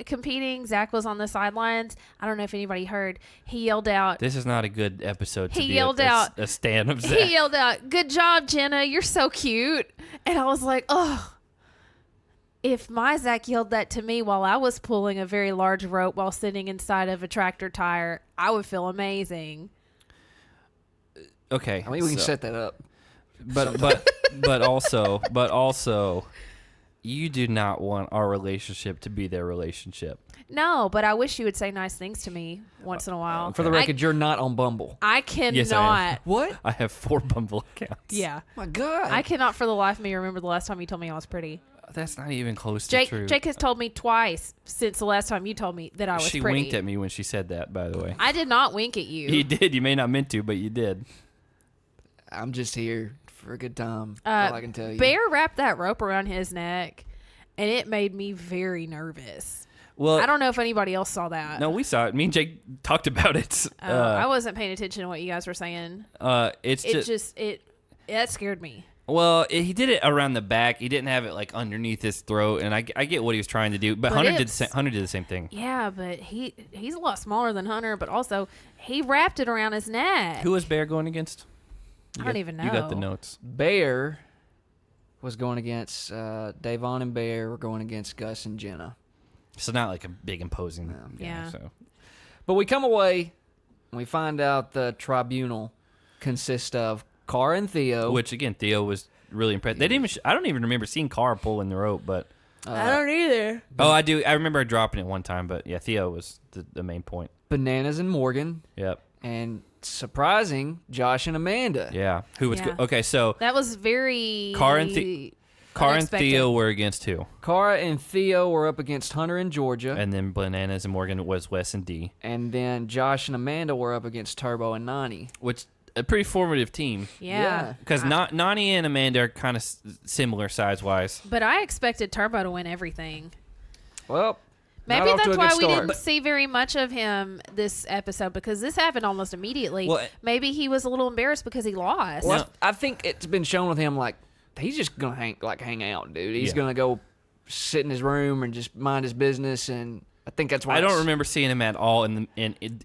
B: competing, Zach was on the sidelines. I don't know if anybody heard. He yelled out.
A: This is not a good episode to
B: He
A: be
B: yelled
A: a
B: out.
A: a stan of Zach.
B: He yelled out, "Good job, Jenna! You're so cute!" And I was like, "Oh." If my Zach yelled that to me while I was pulling a very large rope while sitting inside of a tractor tire, I would feel amazing.
A: Okay,
C: I mean, we can set that up.
A: but also, you do not want our relationship to be their relationship.
B: No, but I wish you would say nice things to me once in a while.
C: For the record, you're not on Bumble.
B: I cannot.
A: Yes, I am.
C: What?
A: I have 4 Bumble accounts.
B: Yeah.
C: My God.
B: I cannot for the life of me remember the last time you told me I was pretty.
A: That's not even close to true.
B: Jake has told me twice since the last time you told me that I was
A: She
B: pretty.
A: winked at me when she said that, by the way.
B: I did not wink at you.
A: You did. You may not meant to, but you did.
C: I'm just here for a good time. All I can tell you.
B: Bear wrapped that rope around his neck, and it made me very nervous.
A: Well,
B: I don't know if anybody else saw that.
A: No, we saw it. Me and Jake talked about it.
B: I wasn't paying attention to what you guys were saying. That scared me.
A: Well, he did it around the back. He didn't have it like underneath his throat, and I get what he was trying to do. But Hunter did the same thing.
B: Yeah, but he's a lot smaller than Hunter, but also he wrapped it around his neck.
A: Who was Bear going against?
B: I don't even know.
A: You got the notes.
C: Bear was going against Davon, and Bear were going against Gus and Jenna.
A: So not like a big imposing guy.
B: Yeah.
A: So.
C: But we come away and we find out the tribunal consists of Cara and Theo.
A: Which again, Theo was really impressed. They didn't. I don't even remember seeing Cara pulling the rope, but
B: I don't either.
A: I do. I remember dropping it one time, but yeah, Theo was the main point.
C: Bananas and Morgan.
A: Yep.
C: And surprising, Josh and Amanda.
A: Yeah. Who was
B: Yeah.
A: okay? So
B: That was very
A: Cara and Theo were against who?
C: Cara and Theo were up against Hunter and Georgia.
A: And then Bananas and Morgan was Wes and D.
C: And then Josh and Amanda were up against Turbo and Nani.
A: Which a pretty formative team.
B: Yeah.
A: Because Nani and Amanda are kind of similar size-wise.
B: But I expected Turbo to win everything.
C: Well,
B: Maybe
C: not off to
B: that's
C: a
B: why
C: good
B: we
C: start.
B: didn't see very much of him this episode, because this happened almost immediately.
A: Well,
B: Maybe he was a little embarrassed because he lost.
C: Well, I think it's been shown with him like he's just gonna hang out, dude. He's gonna go sit in his room and just mind his business, and I think that's why.
A: I don't remember seeing him at all in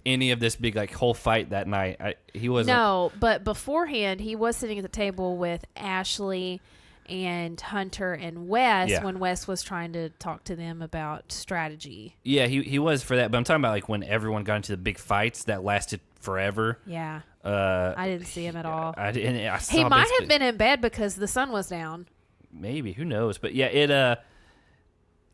A: any of this big like whole fight that night. He wasn't.
B: No, but beforehand, he was sitting at the table with Ashley and Hunter and Wes when Wes was trying to talk to them about strategy.
A: Yeah, he was for that. But I'm talking about like when everyone got into the big fights that lasted forever.
B: Yeah. I didn't see him at all.
A: I saw
B: He might have been in bed because the sun was down.
A: Maybe, who knows? But yeah,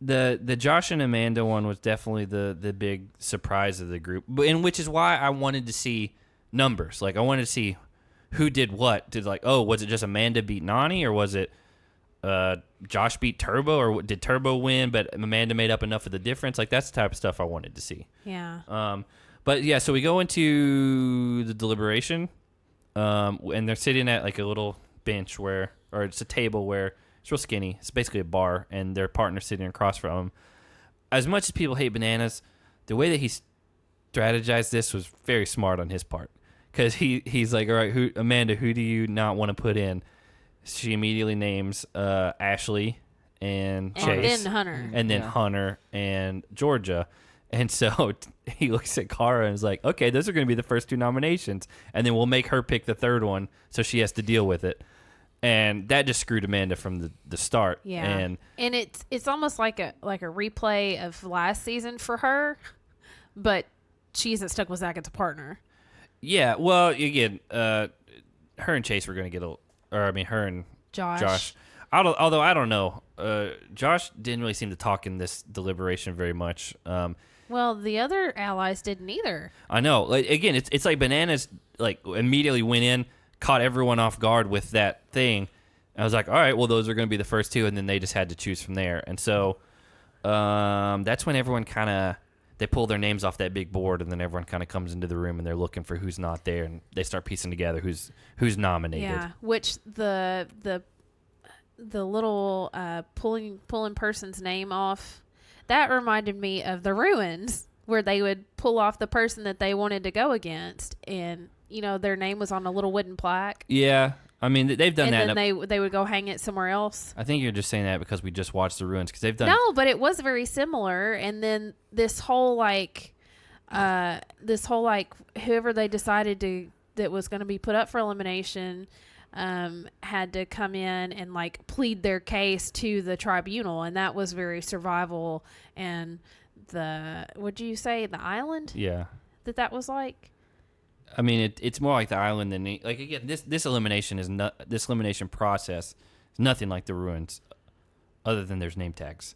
A: the Josh and Amanda one was definitely the big surprise of the group, and which is why I wanted to see numbers. Like I wanted to see who did what. Was it just Amanda beat Nani, or was it Josh beat Turbo, or did Turbo win but Amanda made up enough of the difference? Like that's the type of stuff I wanted to see.
B: Yeah.
A: But yeah, so we go into the deliberation, and they're sitting at like a little bench or it's a table where it's real skinny. It's basically a bar, and their partner's sitting across from them. As much as people hate Bananas, the way that he strategized this was very smart on his part, because he's like, all right, Amanda, who do you not want to put in? She immediately names Ashley and Chase,
B: and then
A: Hunter and Georgia. And so he looks at Cara and is like, okay, those are going to be the first 2 nominations. And then we'll make her pick the third one, so she has to deal with it. And that just screwed Amanda from the start.
B: Yeah.
A: And
B: it's almost like a replay of last season for her, but she isn't stuck with Zach as a partner.
A: Yeah, well, again, her and Chase were going to get her and Josh. Although I don't know. Josh didn't really seem to talk in this deliberation very much.
B: Well, the other allies didn't either.
A: I know. Like again, it's like Bananas like immediately went in, caught everyone off guard with that thing. I was like, all right, well, those are going to be the first 2, and then they just had to choose from there. And so that's when everyone they pull their names off that big board, and then everyone kind of comes into the room and they're looking for who's not there, and they start piecing together who's nominated.
B: Yeah, which the little pulling person's name off, that reminded me of the Ruins, where they would pull off the person that they wanted to go against, and their name was on a little wooden plaque.
A: Yeah, I mean they've done that.
B: And then they would go hang it somewhere else.
A: I think you're just saying that because we just watched the Ruins, because they've done.
B: No, but it was very similar. And then this whole whoever they decided that was going to be put up for elimination, had to come in and plead their case to the tribunal, and that was very survival. And would you say the island?
A: Yeah.
B: That was like.
A: I mean, it's more like the island than again. This elimination this elimination process is nothing like the Ruins, other than there's name tags.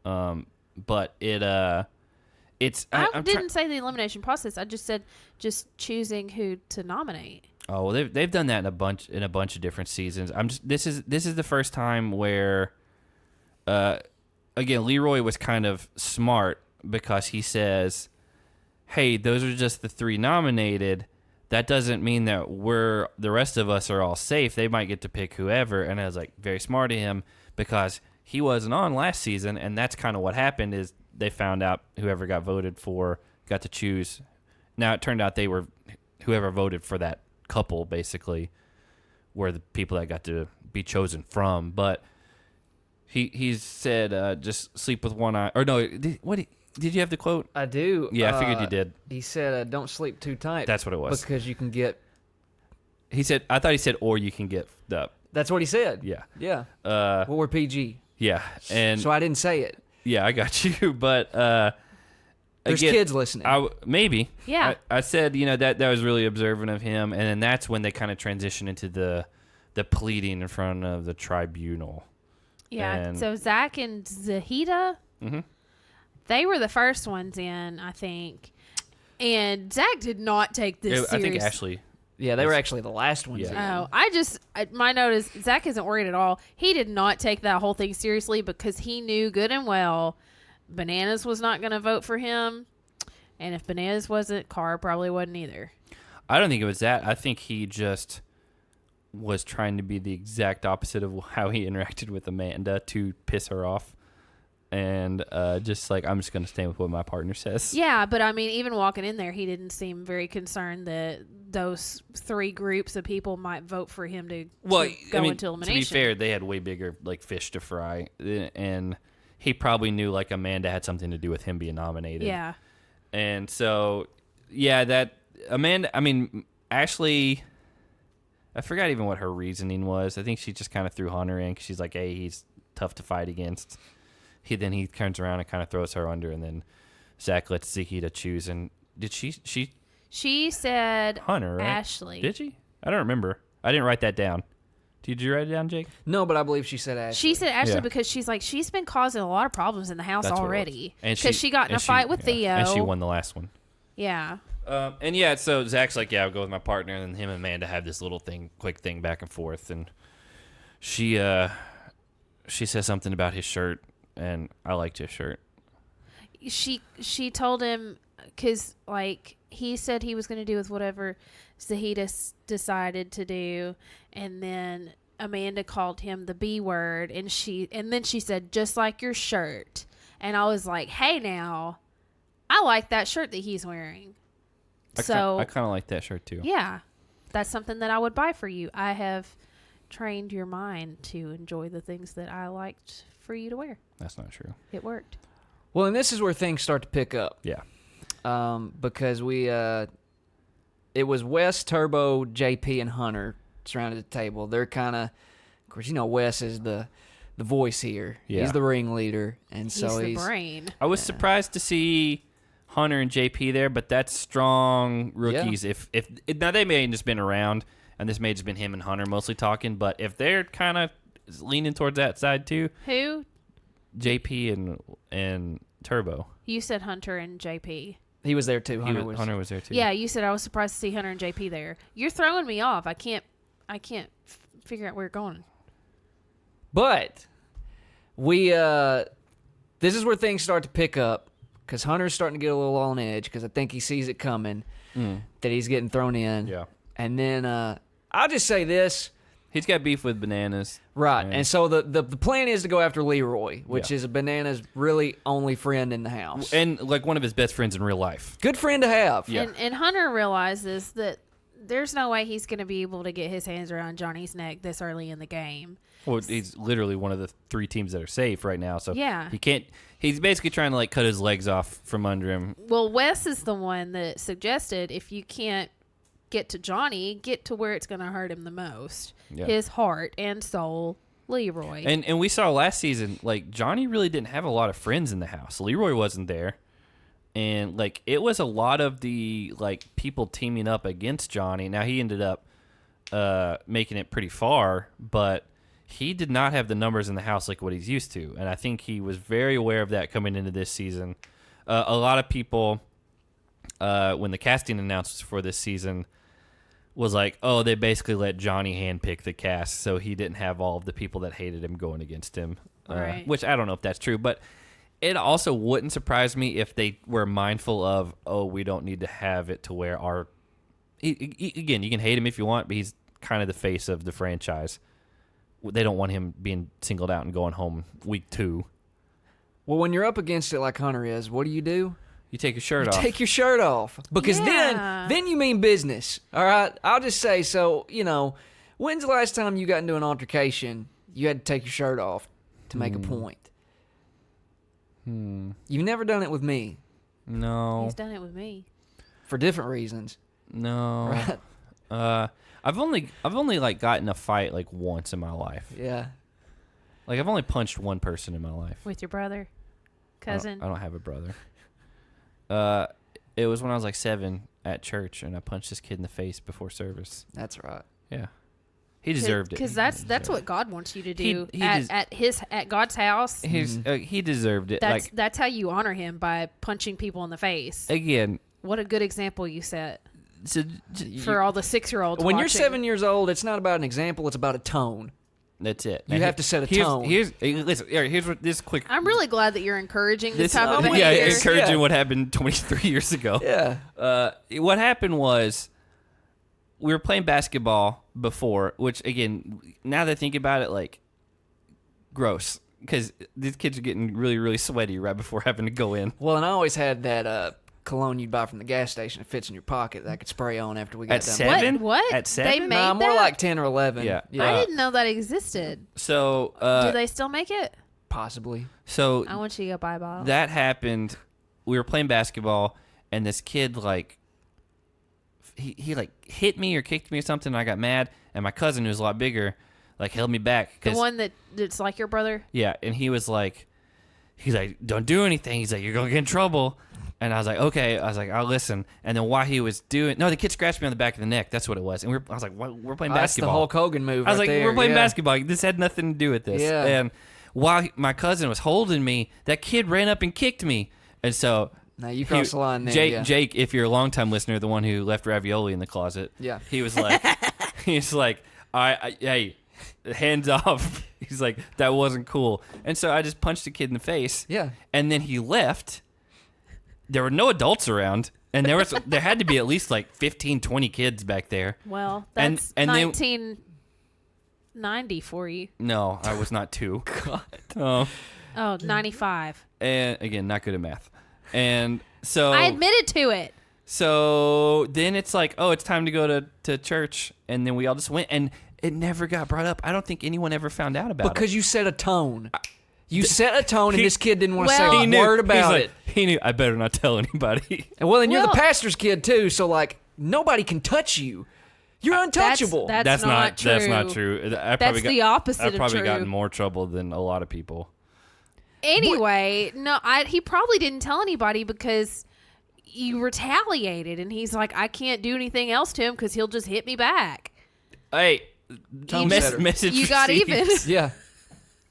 A: But it's.
B: I didn't say the elimination process. I just said choosing who to nominate.
A: Oh, well, they've done that in a bunch of different seasons. This is the first time where, again, Leroy was kind of smart because he says, "Hey, those are just the 3 nominated. That doesn't mean that the rest of us are all safe. They might get to pick whoever." And I was very smart of him, because he wasn't on last season, and that's kind of what happened. Is they found out whoever got voted for got to choose. Now it turned out whoever voted for that couple basically were the people that got to be chosen from. But he said just sleep with one eye. Or no, did you have the quote?
C: I do.
A: Yeah, I figured you did.
C: He said, "Don't sleep too tight."
A: That's what it was.
C: Because you can get.
A: I thought he said, or you can get the.
C: That's what he said.
A: Yeah.
C: Yeah. Well, we're PG.
A: Yeah, and
C: so I didn't say it.
A: Yeah, I got you, but
C: there's
A: again,
C: kids listening.
A: Maybe.
B: Yeah.
A: I said that was really observant of him, and then that's when they kind of transition into the pleading in front of the tribunal.
B: Yeah.
A: And
B: so Zach and Zahida.
A: Mm-hmm.
B: They were the first ones in, I think. And Zach did not take this seriously.
A: I think Ashley.
C: Yeah, they were actually the last ones.
A: Yeah.
B: Oh, my note is Zach isn't worried at all. He did not take that whole thing seriously, because he knew good and well Bananas was not going to vote for him. And if Bananas wasn't, Cara probably wasn't either.
A: I don't think it was that. I think he just was trying to be the exact opposite of how he interacted with Amanda to piss her off. And I'm just going to stand with what my partner says.
B: Yeah, but I mean, even walking in there, he didn't seem very concerned that those 3 groups of people might vote for him to go into elimination.
A: To be fair, they had way bigger fish to fry, and he probably knew Amanda had something to do with him being nominated.
B: Yeah.
A: And so, yeah, that Amanda. I mean, Ashley. I forgot even what her reasoning was. I think she just kind of threw Hunter in because she's like, "Hey, he's tough to fight against." Then he turns around and kind of throws her under, and then Zach lets Zahida choose. And did she
B: said
A: Hunter, right?
B: Ashley.
A: Did she? I don't remember. I didn't write that down. Did you write it down, Jake?
C: No, but I believe she said Ashley.
B: She said Ashley
A: Yeah.
B: because she's been causing a lot of problems in the house
A: That's what it
B: already.
A: was.
B: Because she got in a fight with Theo.
A: And she won the last one.
B: Yeah.
A: And yeah, so Zach's like, "Yeah, I'll go with my partner," and then him and Amanda have this little quick thing back and forth, and she says something about his shirt. And I liked his shirt.
B: She told him, because he said he was going to do with whatever Zahida decided to do, and then Amanda called him the B word, and then she said, "Just like your shirt." And I was like, "Hey, now, I like that shirt that he's wearing."
A: I kind of like that shirt too.
B: Yeah, that's something that I would buy for you. I have trained your mind to enjoy the things that I liked for you to wear.
A: That's not true.
B: It worked.
C: Well, and this is where things start to pick up.
A: Yeah.
C: Because it was Wes, Turbo, JP, and Hunter surrounded the table. They're kind of course, Wes is the voice here.
A: Yeah.
C: He's the ringleader, and so
B: he's the brain.
A: I was surprised to see Hunter and JP there, but that's strong rookies.
C: Yeah.
A: If now they may have just been around, and this may have just been him and Hunter mostly talking, but if they're kind of leaning towards that side too.
B: Who?
A: JP and Turbo.
B: You said Hunter and JP.
C: He was there too.
A: Hunter was there too.
B: Yeah, you said I was surprised to see Hunter and JP there. You're throwing me off. I can't figure out where you're going.
C: But we this is where things start to pick up because Hunter's starting to get a little on edge because I think he sees it coming that he's getting thrown in.
A: Yeah.
C: And then I'll just say this.
A: He's got beef with Bananas.
C: Right.
A: Right.
C: And so the plan is to go after Leroy, which is a Banana's really only friend in the house.
A: And like one of his best friends in real life.
C: Good friend to have.
A: Yeah.
B: And Hunter realizes that there's no way he's going to be able to get his hands around Johnny's neck this early in the game.
A: Well, he's literally one of the 3 teams that are safe right now. So
B: Yeah.
A: he can't. He's basically trying to like cut his legs off from under him.
B: Well, Wes is the one that suggested if you can't get to Johnny, get to where it's going to hurt him the most.
A: Yeah.
B: His heart and soul, Leroy.
A: And we saw last season, like, Johnny really didn't have a lot of friends in the house. Leroy wasn't there. And, like, it was a lot of the, like, people teaming up against Johnny. Now, he ended up making it pretty far, but he did not have the numbers in the house like what he's used to. And I think he was very aware of that coming into this season. A lot of people, when the casting announced for this season, was like, oh, they basically let Johnny handpick the cast, so he didn't have all of the people that hated him going against him.
B: Right.
A: Which I don't know if that's true, but it also wouldn't surprise me if they were mindful of, oh, we don't need to have it to where our... Again, you can hate him if you want, but he's kind of the face of the franchise. They don't want him being singled out and going home week 2.
C: Well, when you're up against it like Hunter is, what do?
A: You take your shirt off.
C: Take your shirt off. Because
B: Yeah.
C: then you mean business. All right? I'll just say, so, when's the last time you got into an altercation, you had to take your shirt off to make a point? You've never done it with me
A: No.
B: He's done it with me.
C: for different reasons.
A: No.
C: Right?
A: I've only like gotten a fight like once in my life.
C: Yeah.
A: Like I've only punched one person in my life.
B: With your brother? Cousin?
A: I don't have a brother. It was when I was like 7 at church, and I punched this kid in the face before service.
C: That's right.
A: Yeah, he deserved it.
B: Because that's what God wants you to do
A: He
B: at God's house.
A: He deserved it.
B: That's how you honor him, by punching people in the face.
A: Again,
B: What a good example you set
A: so,
B: for all the 6-year-olds
C: When
B: watching.
C: you're 7 years old, it's not about an example, it's about a tone.
A: that's it.
C: You have to set a tone.
A: Here's what this quick.
B: I'm really glad that you're encouraging this type of
A: yeah,
B: behavior.
A: encouraging
C: Yeah.
A: what happened 23 years ago.
C: Yeah.
A: What happened was we were playing basketball before, which again, now that I think about it, like gross, because these kids are getting really, really sweaty right before having to go in.
C: Well, and I always had that cologne you'd buy from the gas station that fits in your pocket that I could spray on after we got
A: At
C: done.
A: 7?
B: What?
A: At
B: They
A: 7?
B: made
C: Nah, more
B: that?
C: like 10 or 11.
A: Yeah.
B: I didn't know that existed.
A: So,
B: Do they still make it?
C: Possibly.
A: so
B: I want you to go buy a bottle.
A: that happened. We were playing basketball, and this kid like he like hit me or kicked me or something. And I got mad, and my cousin, who's a lot bigger, like held me back.
B: the one that's like your brother?
A: Yeah, and he's like, don't do anything. He's like, you're gonna get in trouble. And I was like, okay. I was like, I'll listen. And then while he was doing, the kid scratched me on the back of the neck. That's what it was. And I was like, we're playing
C: That's the
A: basketball.
C: Hulk Hogan move.
A: I was
C: right
A: like,
C: there,
A: we're playing
C: yeah.
A: basketball. This had nothing to do with this.
C: Yeah.
A: And while my cousin was holding me, that kid ran up and kicked me. And so
C: Now you crossed the line there.
A: Jake,
C: yeah.
A: Jake, if you're a longtime listener, the one who left ravioli in the closet,
C: Yeah.
A: he was like, hey, hands off. He's like, that wasn't cool. And so I just punched the kid in the face.
C: Yeah.
A: And then he left. There were no adults around, and there had to be at least like 15, 20 kids back there.
B: Well,
A: And-
B: that's
A: and then-
B: 1990 for you.
A: No, I was not 2.
C: God.
A: Oh.
B: Oh, 95.
A: And again, not good at math. And so
B: I admitted to it.
A: So then it's like, oh, it's time to go to church, and then we all just went, and it never got brought up. I don't think anyone ever found out about it.
C: Because you set a tone. You set a tone, and
A: He-
C: this kid didn't want to
B: Well-
C: say
A: He
C: a
A: knew.
C: word
A: He's
C: about
A: like-
C: it.
A: He knew. I better not tell anybody.
C: And well, then you're the
B: Well-
C: pastor's kid too, so like nobody can touch you. You're untouchable.
B: That's not true.
A: That's not true.
B: That's the opposite
A: I've
B: of
A: probably
B: true.
A: gotten more trouble than a lot of people.
B: Anyway, no, he probably didn't tell anybody because you retaliated, and he's like, I can't do anything else to him because he'll just hit me back.
A: Hey,
C: Tone setter.
A: message
B: You got
A: received.
B: even.
C: Yeah.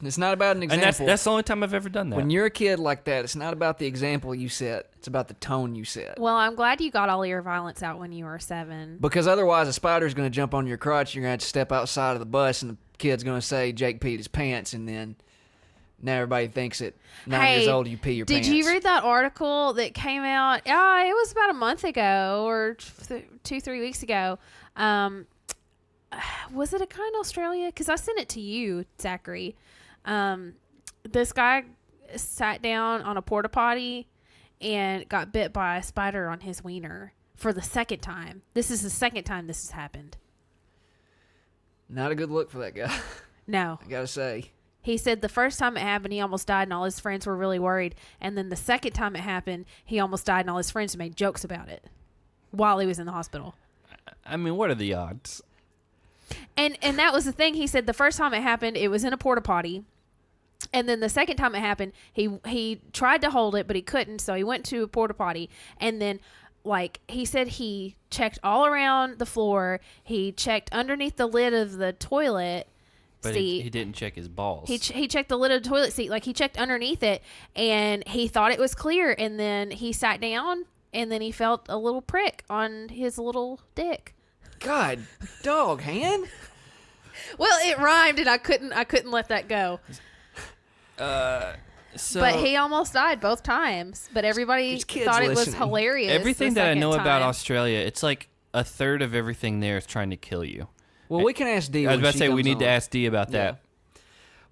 C: It's not about an
A: And
C: example.
A: that's the only time I've ever done that.
C: When you're a kid like that, it's not about the example you set. It's about the tone you set.
B: Well, I'm glad you got all your violence out when you were 7.
C: Because otherwise, a spider's going to jump on your crotch. You're going to have to step outside of the bus, and the kid's going to say Jake peed his pants, and then Now everybody thinks at 9 years old you pee your pants.
B: Did you read that article that came out? It was about a month ago or 2-3 weeks ago. Was it a guy in Australia? Because I sent it to you, Zachary. This guy sat down on a porta potty and got bit by a spider on his wiener for the second time. This is the second time this has happened.
C: Not a good look for that guy.
B: No.
C: I gotta say.
B: He said the first time it happened, he almost died, and all his friends were really worried. And then the second time it happened, he almost died, and all his friends made jokes about it while he was in the hospital.
A: I mean, what are the odds?
B: And that was the thing. He said the first time it happened, it was in a porta potty. And then the second time it happened, he tried to hold it, but he couldn't. So he went to a porta potty. And then, like, he said he checked all around the floor. He checked underneath the lid of the toilet
A: But
B: seat.
A: he didn't check his balls.
B: He checked the lid of the toilet seat. Like, he checked underneath it. And he thought it was clear. And then he sat down. And then he felt a little prick on his little dick.
C: God, dog hand.
B: Well, it rhymed, and I couldn't let that go.
A: So
B: But he almost died both times. But everybody
C: There's kids
B: thought it was
C: listening.
B: hilarious.
A: everything
B: the
A: that I
B: second
A: know about
B: time.
A: Australia, it's like a third of everything there is trying to kill you.
C: Well, we can ask Dee.
A: I was
C: when
A: about to
C: she
A: say we
C: comes
A: need to
C: on.
A: ask Dee about that.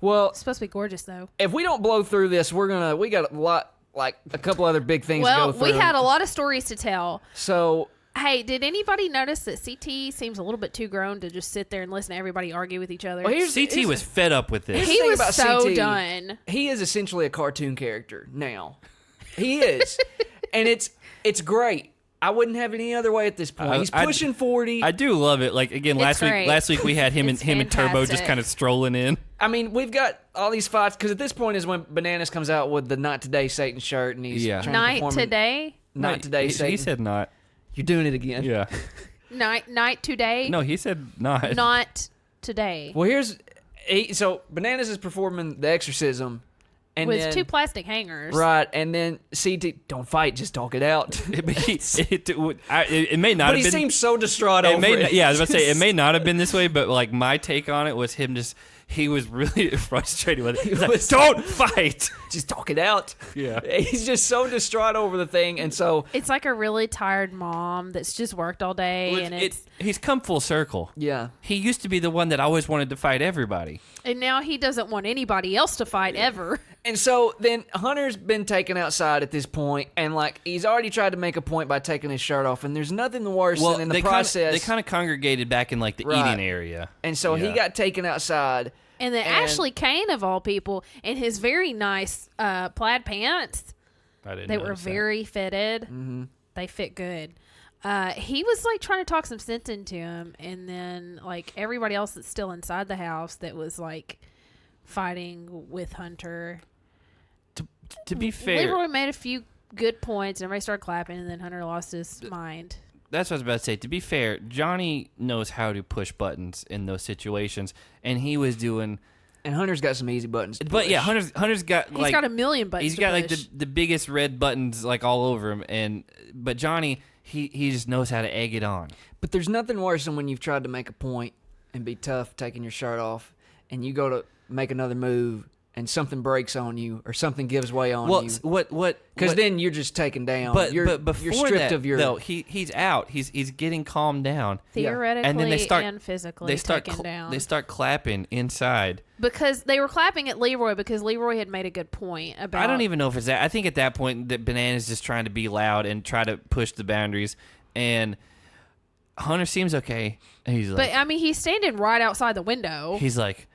C: Well,
B: It's supposed to be gorgeous, though.
C: if we don't blow through this, we got a lot, like a couple other big things to
B: Well,
C: go through.
B: we had a lot of stories to tell.
C: So
B: Hey, did anybody notice that CT seems a little bit too grown to just sit there and listen to everybody argue with each other?
C: Well,
A: CT was fed up with this.
C: Here's the
B: He
C: thing
B: was
C: about
B: so
C: CT.
B: done.
C: He is essentially a cartoon character now. He is, and it's great. I wouldn't have it any other way at this point. He's pushing 40.
A: I do love it. Like again,
B: It's great.
A: last week we had him
B: It's
A: and Turbo just
B: fantastic.
A: kind of strolling in.
C: I mean, we've got all these fights because at this point is when Bananas comes out with the "Not Today" Satan shirt, and he's
A: Yeah.
C: trying to
B: Night
C: perform
B: today?
C: Not today,
A: he,
C: Satan.
A: he said not.
C: You're doing it again.
A: Yeah.
B: Night today?
A: No, he said not.
B: Not today.
C: Well, so Bananas is performing the exorcism, and
B: With
C: then,
B: 2 plastic hangers.
C: right, and then CT, don't fight, just talk it out.
A: it may not
C: But
A: have
C: he
A: been.
C: seems so distraught
A: It
C: over
A: may,
C: it.
A: yeah, I was about to say it may not have been this way, but like my take on it was him just. He was really frustrated with it. He was like, "Don't fight."
C: Just talk it out.
A: Yeah.
C: He's just so distraught over the thing, and so
B: It's like a really tired mom that's just worked all day, and
A: He's come full circle.
C: yeah.
A: He used to be the one that always wanted to fight everybody.
B: and now he doesn't want anybody else to fight ever.
C: And so then Hunter's been taken outside at this point, and like he's already tried to make a point by taking his shirt off, and there's nothing worse than in the process.
A: they kind of congregated back in like the
C: Right.
A: eating area.
C: and so he
A: Yeah.
C: got taken outside.
B: And then
C: And-
B: Ashley Kane, of all people, in his very nice plaid pants,
A: I didn't.
B: they were
A: notice that.
B: very fitted. Mm-hmm. They fit good. He was like trying to talk some sense into him, and then like everybody else that's still inside the house that was like fighting with Hunter.
A: To be fair,
B: Leroy made a few good points, and everybody started clapping, and then Hunter lost his mind.
A: that's what I was about to say. To be fair, Johnny knows how to push buttons in those situations, and he was doing.
C: And Hunter's got some easy buttons. To
A: But yeah,
C: push.
A: Hunter's got
B: He's
A: like
B: got a million buttons.
A: he's got
B: to
A: like
B: push.
A: the biggest red buttons like all over him, but Johnny he just knows how to egg it on.
C: But there's nothing worse than when you've tried to make a point and be tough, taking your shirt off, and you go to make another move, and something breaks on you or something gives way on
A: Well,
C: you.
A: what?
C: Because then you're just taken down.
A: But
C: you're,
A: before
C: you're stripped
A: that,
C: of your.
A: though, he's out. He's getting calmed down.
B: theoretically
A: And then they start
B: and physically
A: they start
B: taken down.
A: they start clapping inside.
B: Because they were clapping at Leroy because Leroy had made a good point about.
A: I don't even know if it's that. I think at that point that Banana's just trying to be loud and try to push the boundaries, and Hunter seems okay. And he's like,
B: But I mean, he's standing right outside the window.
A: he's like,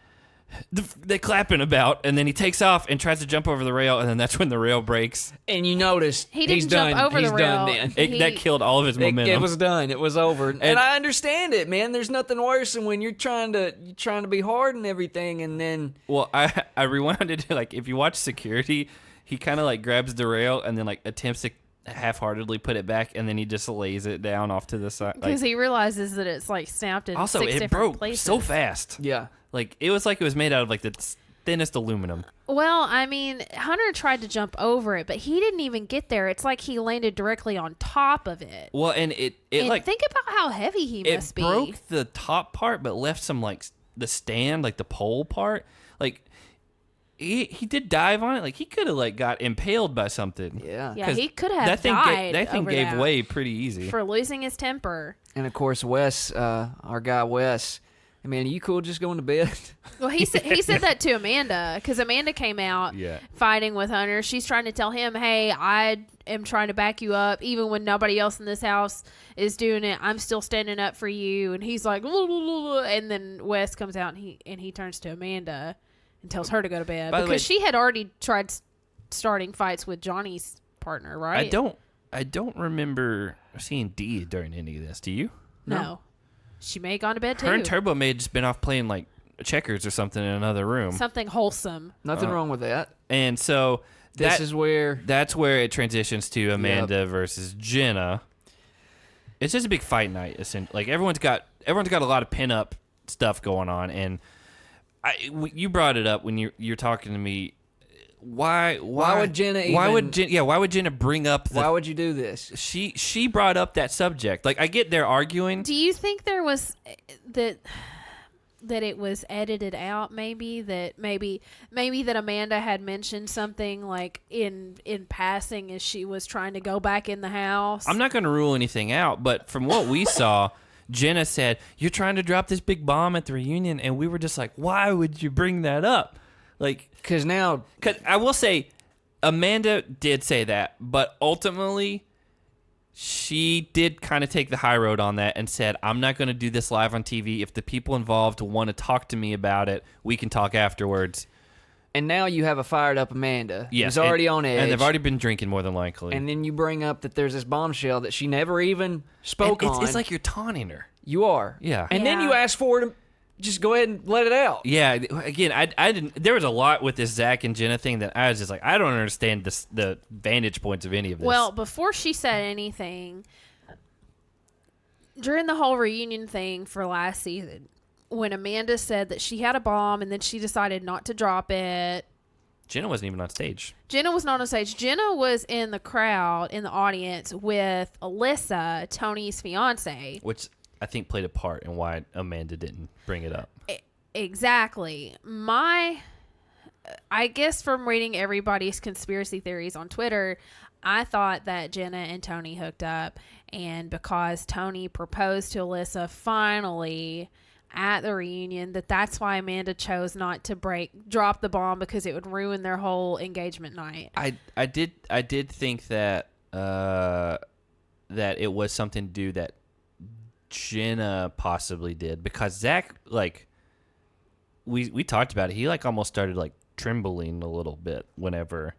A: they're clapping about, and then he takes off and tries to jump over the rail, and then that's when the rail breaks.
C: And you notice
B: He didn't
C: he's
B: jump
C: done.
B: over
C: he's
B: the
C: done
B: rail.
C: then.
A: That killed all of his momentum.
C: It was done. It was over. And I understand it, man. There's nothing worse than when you're trying to be hard and everything, and then
A: Well, I rewound it. Like if you watch Security, he kind of like grabs the rail and then like attempts to half-heartedly put it back, and then he just lays it down off to the side.
B: Because he realizes that it's like snapped in
A: Also,
B: 6
A: it
B: different
A: broke
B: places.
A: so fast.
C: yeah.
A: Like it was made out of like the thinnest aluminum.
B: Well, I mean, Hunter tried to jump over it, but he didn't even get there. It's like he landed directly on top of it.
A: Well, and it
B: And
A: like
B: think about how heavy he
A: it
B: must
A: broke
B: be.
A: the top part, but left some like the stand, like the pole part. Like he did dive on it. Like, he could have, like, got impaled by something.
C: Yeah.
B: Yeah, he could have
A: That thing,
B: died
A: that thing
B: over
A: gave
B: that
A: way pretty easy.
B: for losing his temper.
C: And of course, Wes, our guy Wes, I mean, are you cool just going to bed?
B: Well, he said that to Amanda because Amanda came out fighting with Hunter. She's trying to tell him, "Hey, I am trying to back you up, even when nobody else in this house is doing it. I'm still standing up for you." And he's like, and then Wes comes out and he turns to Amanda and tells her to go to bed because she had already tried starting fights with Johnny's partner, right?
A: I don't remember seeing Dee during any of this. Do you?
B: No. She may have gone to bed too.
A: Her and Turbo may have just been off playing like checkers or something in another room.
B: Something wholesome.
C: Nothing wrong with that.
A: And so
C: that's where
A: it transitions to Amanda versus Jenna. It's just a big fight night. Like everyone's got a lot of pin up stuff going on, and you brought it up when you're talking to me. Why
C: would Jenna
A: why would Jenna bring up
C: why would you do this?
A: She brought up that subject. Like, I get they're arguing.
B: Do you think there was that it was edited out, maybe that Amanda had mentioned something like in passing as she was trying to go back in the house?
A: I'm not going to rule anything out, but from what we saw, Jenna said, "You're trying to drop this big bomb at the reunion," and we were just like, "Why would you bring that up?" Like, because I will say, Amanda did say that, but ultimately, she did kind of take the high road on that and said, "I'm not going to do this live on TV. If the people involved want to talk to me about it, we can talk afterwards."
C: And now you have a fired up Amanda
A: who's
C: already on edge.
A: And they've already been drinking more than likely.
C: And then you bring up that there's this bombshell that she never even spoke on.
A: It's like you're taunting her.
C: You are.
A: Yeah.
C: And then you ask for her to just go ahead and let it out.
A: Yeah. Again, I didn't. There was a lot with this Zach and Jenna thing that I was just like, I don't understand the vantage points of any of this.
B: Well, before she said anything, during the whole reunion thing for last season, when Amanda said that she had a bomb and then she decided not to drop it,
A: Jenna wasn't even on stage.
B: Jenna was not on stage. Jenna was in the crowd, in the audience with Alyssa, Tony's fiance.
A: Which I think played a part in why Amanda didn't bring it up.
B: Exactly. I guess from reading everybody's conspiracy theories on Twitter, I thought that Jenna and Tony hooked up, and because Tony proposed to Alyssa finally at the reunion, that's why Amanda chose not to drop the bomb, because it would ruin their whole engagement night.
A: I did think that that it was something to do that Jenna possibly did, because Zach, like, we talked about it, he like almost started like trembling a little bit whenever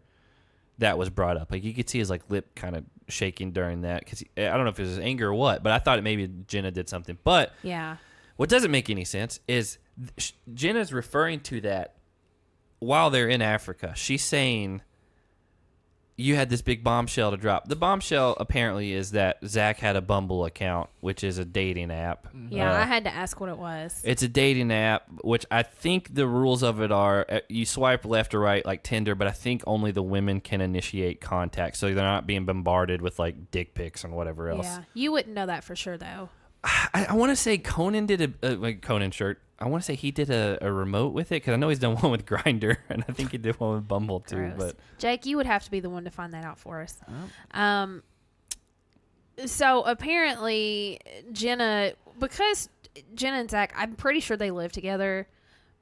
A: that was brought up. Like, you could see his like lip kind of shaking during that, because I don't know if it was his anger or what, but I thought maybe Jenna did something. But
B: yeah,
A: what doesn't make any sense is Jenna's referring to that while they're in Africa. She's saying, you had this big bombshell to drop. The bombshell apparently is that Zach had a Bumble account, which is a dating app.
B: Yeah, I had to ask what it was.
A: It's a dating app, which I think the rules of it are you swipe left or right like Tinder, but I think only the women can initiate contact, so they're not being bombarded with like dick pics and whatever else.
B: Yeah, you wouldn't know that for sure though.
A: I want to say Conan did a Conan shirt. I want to say he did a remote with it, because I know he's done one with Grindr, and I think he did one with Bumble too.
B: Gross.
A: But
B: Jake, you would have to be the one to find that out for us.
A: Oh.
B: So apparently because Jenna and Zach, I'm pretty sure they live together,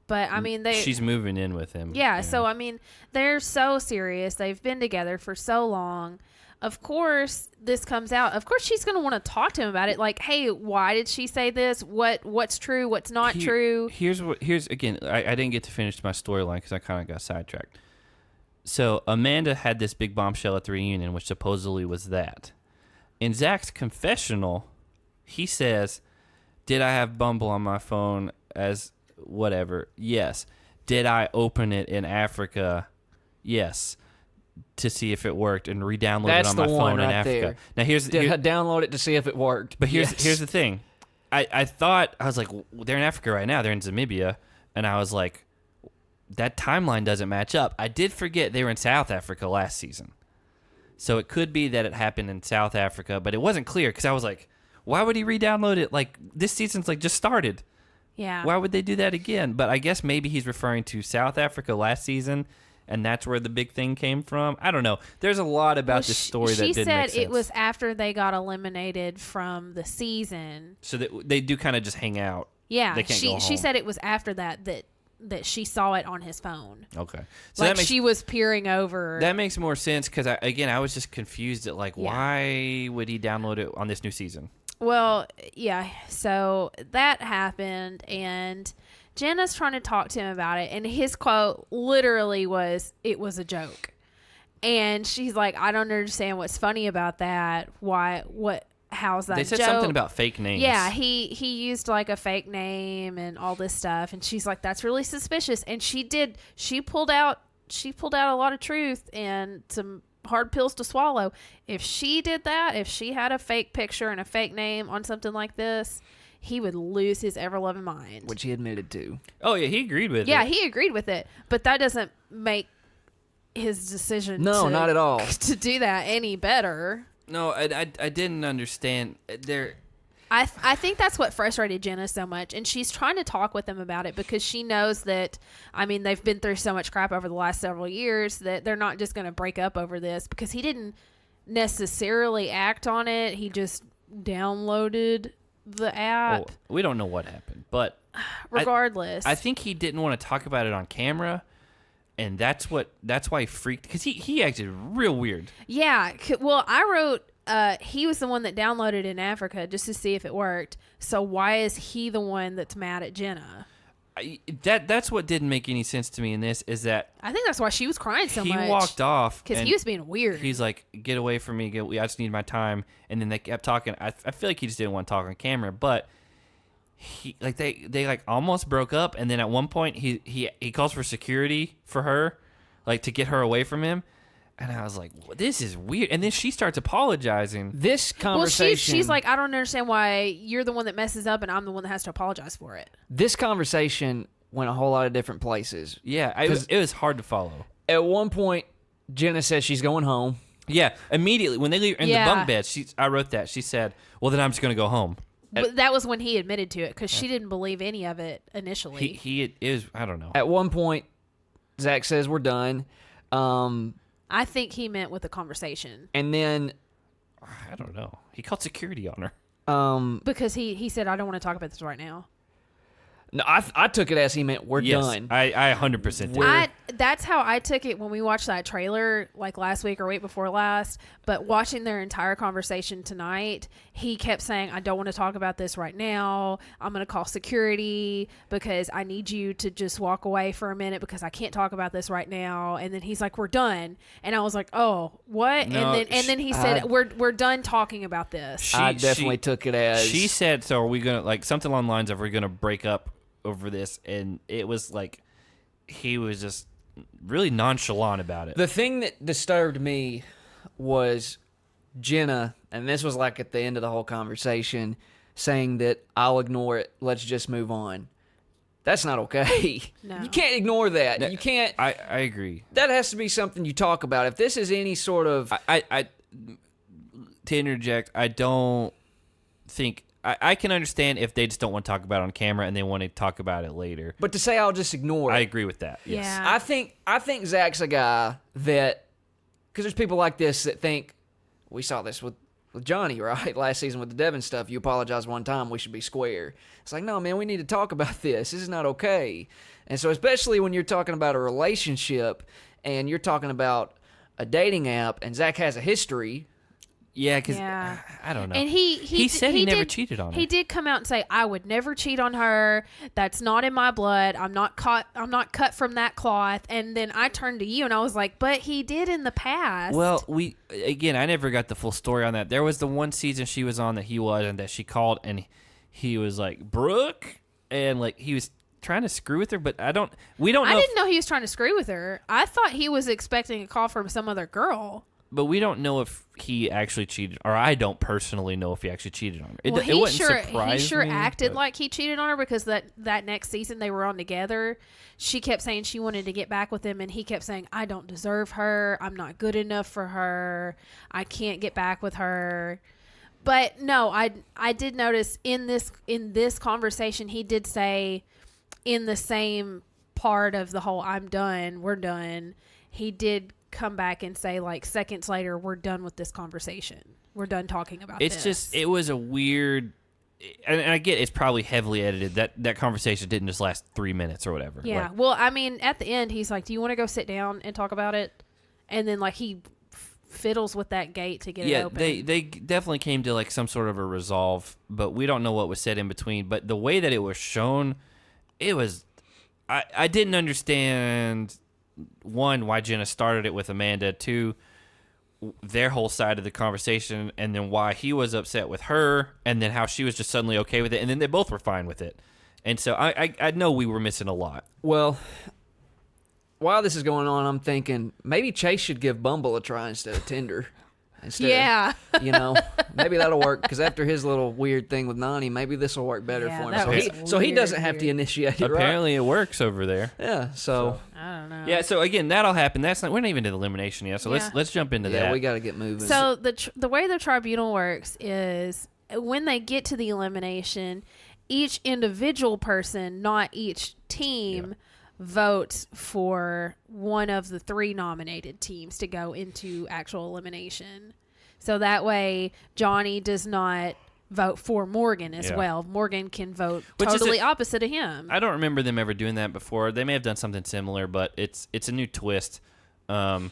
B: but I mean
A: she's moving in with him.
B: Yeah, so I mean they're so serious. They've been together for so long. Of course, this comes out. Of course, she's going to want to talk to him about it. Like, hey, why did she say this? What's true? What's not true?
A: Here's again. I didn't get to finish my storyline because I kind of got sidetracked. So Amanda had this big bombshell at the reunion, which supposedly was that. In Zach's confessional, he says, "Did I have Bumble on my phone as whatever? Yes. Did I open it in Africa? Yes. To see if it worked and re-download it on my phone in Africa."
C: There.
A: Now
C: Did I download it to see if it worked?
A: But here's the thing. I thought, I was like, they're in Africa right now. They're in Namibia. And I was like, that timeline doesn't match up. I did forget they were in South Africa last season. So it could be that it happened in South Africa, but it wasn't clear, because I was like, why would he re-download it? Like, this season's like just started.
B: Yeah.
A: Why would they do that again? But I guess maybe he's referring to South Africa last season, and that's where the big thing came from. I don't know. There's a lot about this story that didn't make sense.
B: She said it was after they got eliminated from the season.
A: So that they do kind of just hang out.
B: Yeah.
A: They can't go home.
B: She said it was after that she saw it on his phone.
A: Okay. So
B: like she was peering over.
A: That makes more sense because, I was just confused at, like, why would he download it on this new season?
B: Well, yeah, so that happened, and Jenna's trying to talk to him about it, and his quote literally was, "It was a joke." And she's like, "I don't understand what's funny about that. How's that
A: They said
B: joke?"
A: something about fake names.
B: Yeah, he used like a fake name and all this stuff, and she's like, "That's really suspicious." And she pulled out a lot of truth and some hard pills to swallow. If she did that, if she had a fake picture and a fake name on something like this, he would lose his ever-loving mind.
C: Which he admitted to.
A: Oh, yeah, he agreed with it.
B: Yeah, he agreed with it. But that doesn't make his decision
C: not at all.
B: to do that any better.
A: No, I didn't understand.
B: I think that's what frustrated Jenna so much, and she's trying to talk with him about it because she knows that, they've been through so much crap over the last several years that they're not just going to break up over this, because he didn't necessarily act on it. He just downloaded the app.
A: Well, we don't know what happened, but
B: regardless.
A: I think he didn't want to talk about it on camera, and that's why he freaked, because he acted real weird.
B: Yeah, well, I wrote... he was the one that downloaded in Africa just to see if it worked. So why is he the one that's mad at Jenna?
A: That's what didn't make any sense to me in this, is that
B: I think that's why she was crying so much.
A: He walked off
B: because he was being weird.
A: He's like, "Get away from me! I just need my time." And then they kept talking. I feel like he just didn't want to talk on camera, but they almost broke up. And then at one point he calls for security for her, like to get her away from him. And I was like, this is weird. And then she starts apologizing.
C: This conversation...
B: Well, she's like, I don't understand why you're the one that messes up and I'm the one that has to apologize for it.
C: This conversation went a whole lot of different places.
A: Yeah, it was hard to follow.
C: At one point, Jenna says she's going home.
A: Yeah, immediately. When they leave in the bunk bed, I wrote that. She said, well, then I'm just going to go home.
B: But that was when he admitted to it, because she didn't believe any of it initially.
A: He is, I don't know.
C: At one point, Zach says we're done.
B: I think he meant with the conversation.
C: And then...
A: I don't know. He called security on
C: her.
B: Because he said, I don't want to talk about this right now.
C: No, I took it as he meant we're done.
A: I 100% did.
B: That's how I took it when we watched that trailer, like last week or week before last. But watching their entire conversation tonight, he kept saying, I don't want to talk about this right now. I'm going to call security because I need you to just walk away for a minute because I can't talk about this right now. And then he's like, we're done. And I was like, oh, what?
A: No,
B: and then he said, we're done talking about this.
C: I definitely took it as...
A: She said, so are we going to, like, something along the lines of, we're going to break up over this, and it was like he was just really nonchalant about it.
C: The thing that disturbed me was Jenna, and this was like at the end of the whole conversation, saying that I'll ignore it, let's just move on. That's not okay.
B: No.
C: You can't ignore that. You can't...
A: I agree.
C: That has to be something you talk about. If this is any sort of...
A: I to interject, I don't think... I can understand if they just don't want to talk about it on camera and they want to talk about it later.
C: But to say I'll just ignore it.
A: I agree with that. Yes.
B: Yeah.
C: I think Zach's a guy that, because there's people like this that think, we saw this with Johnny, right? Last season with the Devin stuff. You apologize one time, we should be square. It's like, no, man, we need to talk about this. This is not okay. And so especially when you're talking about a relationship and you're talking about a dating app and Zach has a history...
A: Yeah, because I don't know.
B: And
A: he said he never cheated on her.
B: He did come out and say, "I would never cheat on her. That's not in my blood. I'm not cut from that cloth." And then I turned to you and I was like, "But he did in the past."
A: Well, I never got the full story on that. There was the one season she was on that he was, and that she called, and he was like, "Brooke," and like he was trying to screw with her, but we don't know.
B: I didn't know he was trying to screw with her. I thought he was expecting a call from some other girl.
A: But we don't know if he actually cheated, or I don't personally know if he actually cheated on her. It wouldn't surprise
B: he sure
A: me,
B: acted like he cheated on her, because that next season they were on together. She kept saying she wanted to get back with him, and he kept saying, I don't deserve her. I'm not good enough for her. I can't get back with her. But no, I did notice in this conversation, he did say in the same part of the whole "I'm done, we're done," he did come back and say like seconds later, "We're done with this conversation. We're done talking about this."
A: It's just, it was a weird, and I get it's probably heavily edited. That conversation didn't just last 3 minutes or whatever.
B: Yeah.
A: Like,
B: Well, I mean, at the end, he's like, "Do you want to go sit down and talk about it?" And then like he fiddles with that gate to get it open.
A: They definitely came to like some sort of a resolve, but we don't know what was said in between. But the way that it was shown, it was, I didn't understand, one, why Jenna started it with Amanda, two, their whole side of the conversation, and then why he was upset with her, and then how she was just suddenly okay with it, and then they both were fine with it. And so I know we were missing a lot.
C: Well, while this is going on, I'm thinking maybe Chase should give Bumble a try instead of Tinder.
B: Yeah.
C: You know, maybe that'll work, because after his little weird thing with Nani, maybe this will work better
B: Yeah,
C: for
B: that
C: him.
B: was
C: So he
B: weird,
C: doesn't have to initiate it,
A: Apparently it works over there.
C: right? Yeah, so
B: I don't know.
A: Yeah, so again, that'll happen. We're not even to the elimination yet, so
B: Yeah.
A: let's jump into
C: yeah,
A: that.
C: we got to get moving.
B: So the way the tribunal works is when they get to the elimination, each individual person, not each team, votes for one of the 3 nominated teams to go into actual elimination. So that way, Johnny does not vote for Morgan as well. Morgan can vote
A: Which is
B: totally opposite of him.
A: I don't remember them ever doing that before. They may have done something similar, but it's a new twist. And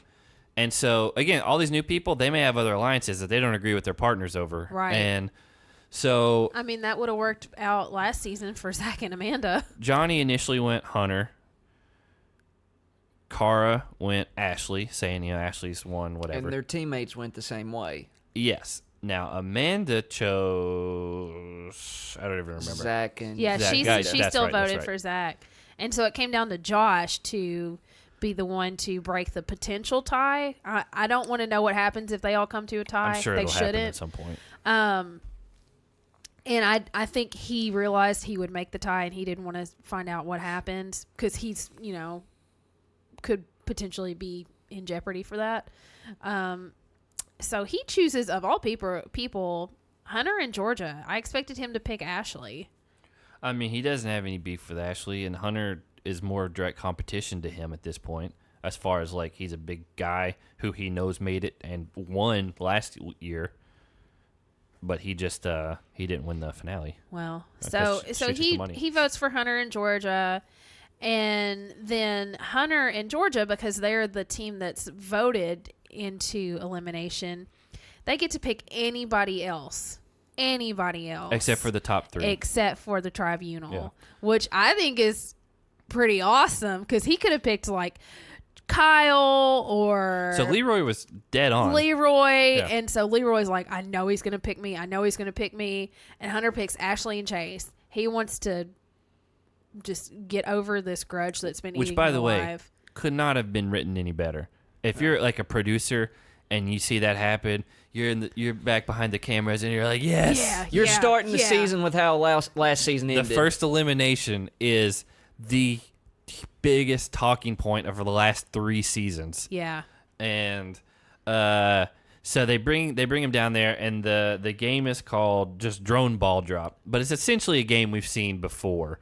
A: so, again, all these new people, they may have other alliances that they don't agree with their partners over.
B: Right.
A: And so
B: I mean, that would have worked out last season for Zach and Amanda.
A: Johnny initially went Hunter. Cara went Ashley, saying, Ashley's won, whatever.
C: and their teammates went the same way.
A: Yes. Now, Amanda chose, I don't even remember.
C: Zach and
B: Yeah,
A: Zach,
B: she
A: that's
B: still
A: right, that's
B: voted
A: right.
B: for Zach. And so it came down to Josh to be the one to break the potential tie. I don't want to know what happens if they all come to a tie.
A: I'm sure
B: they
A: it'll happen
B: shouldn't.
A: at some point.
B: And I think he realized he would make the tie and he didn't want to find out what happened because he's, could potentially be in jeopardy for that. So he chooses, of all people, Hunter and Georgia. I expected him to pick Ashley.
A: I mean, he doesn't have any beef with Ashley, and Hunter is more direct competition to him at this point, as far as, like, he's a big guy who he knows made it and won last year. But he just he didn't win the finale.
B: Well,
A: Because
B: so
A: shit just the money.
B: he votes for Hunter and Georgia, and then Hunter and Georgia, because they're the team that's voted into elimination, they get to pick anybody else,
A: Except for the top 3.
B: except for the tribunal,
A: Yeah.
B: which I think is pretty awesome because he could have picked like Kyle or
A: So Leroy was dead on.
B: Leroy,
A: Yeah.
B: and so Leroy's like, I know he's gonna pick me. And Hunter picks Ashley and Chase. He wants to just get over this grudge that's been
A: Which,
B: eating
A: by
B: him
A: the way,
B: alive.
A: could not have been written any better. If you're like a producer and you see that happen, you're back behind the cameras and you're like, yes.
B: Yeah,
C: You're
B: yeah,
C: starting the
B: yeah.
C: season with how last season
A: The
C: ended.
A: first elimination is the biggest talking point of the last 3 seasons.
B: Yeah,
A: And so they bring him down there, and the game is called just drone ball drop, but it's essentially a game we've seen before.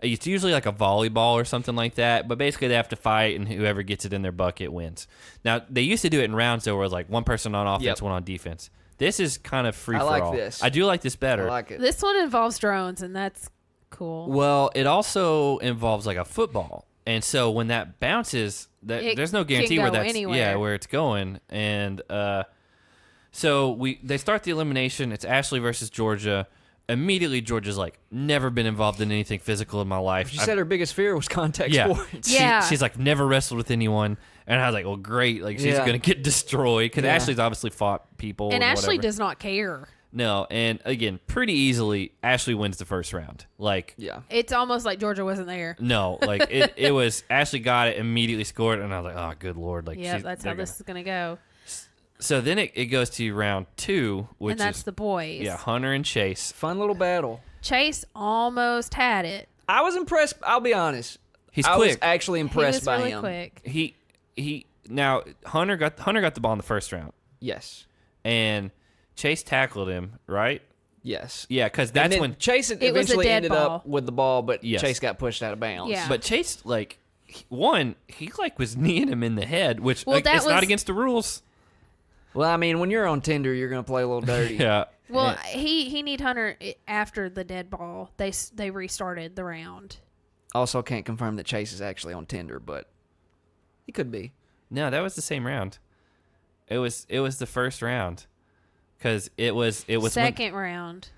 A: It's usually like a volleyball or something like that, but basically they have to fight, and whoever gets it in their bucket wins. Now, they used to do it in rounds, though, where it was like one person on offense,
C: Yep.
A: one on defense. This is kind of free
C: I
A: for
C: like
A: all.
C: this.
A: I do like this
C: I
A: better.
C: like it.
B: this one involves drones, and that's cool.
A: Well, it also involves like a football, and so when that bounces,
B: It
A: there's no guarantee
B: can
A: where
B: go
A: that's
B: anywhere.
A: where it's going. And so they start the elimination. It's Ashley versus Georgia. Immediately, Georgia's like, never been involved in anything physical in my life.
C: She said her biggest fear was contact sports.
B: Yeah.
A: She's like, never wrestled with anyone, and I was like, well, great, like she's
C: Yeah.
A: gonna get destroyed because
C: Yeah.
A: Ashley's obviously fought people.
B: And Ashley
A: whatever.
B: does not care.
A: No, and again, pretty easily, Ashley wins the first round. Like,
C: Yeah.
B: It's almost like Georgia wasn't there.
A: no, like it was Ashley got it, immediately scored, and I was like, oh, good lord, like
B: Yeah, that's how this is gonna go.
A: So then it goes to round 2, which
B: And that's
A: is
B: the boys.
A: yeah, Hunter and Chase.
C: Fun little battle.
B: Chase almost had it.
C: I was impressed. I'll be honest.
A: He's
C: I was
A: quick.
C: actually
B: He
C: impressed
B: was
C: by
B: really
C: him.
B: quick.
A: He now Hunter got the ball in the first round,
C: Yes.
A: and Chase tackled him, right?
C: Yes.
A: Yeah, because
C: And
A: that's
C: then
A: when.
C: Chase
B: It was a
C: eventually
B: dead
C: ended
B: ball.
C: up with the ball, but
A: Yes.
C: Chase got pushed out of bounds.
B: Yeah.
A: But Chase, like, he was kneeing him in the head, which
B: Well, that
A: it's not
B: was-
A: against the rules.
C: Well, I mean, when you're on Tinder, you're gonna play a little dirty.
A: Yeah.
B: Well,
A: And-
B: he need Hunter after the dead ball. They restarted the round.
C: Also, can't confirm that Chase is actually on Tinder, but he could be.
A: No, that was the same round. It was the first round, because it was
B: Second round.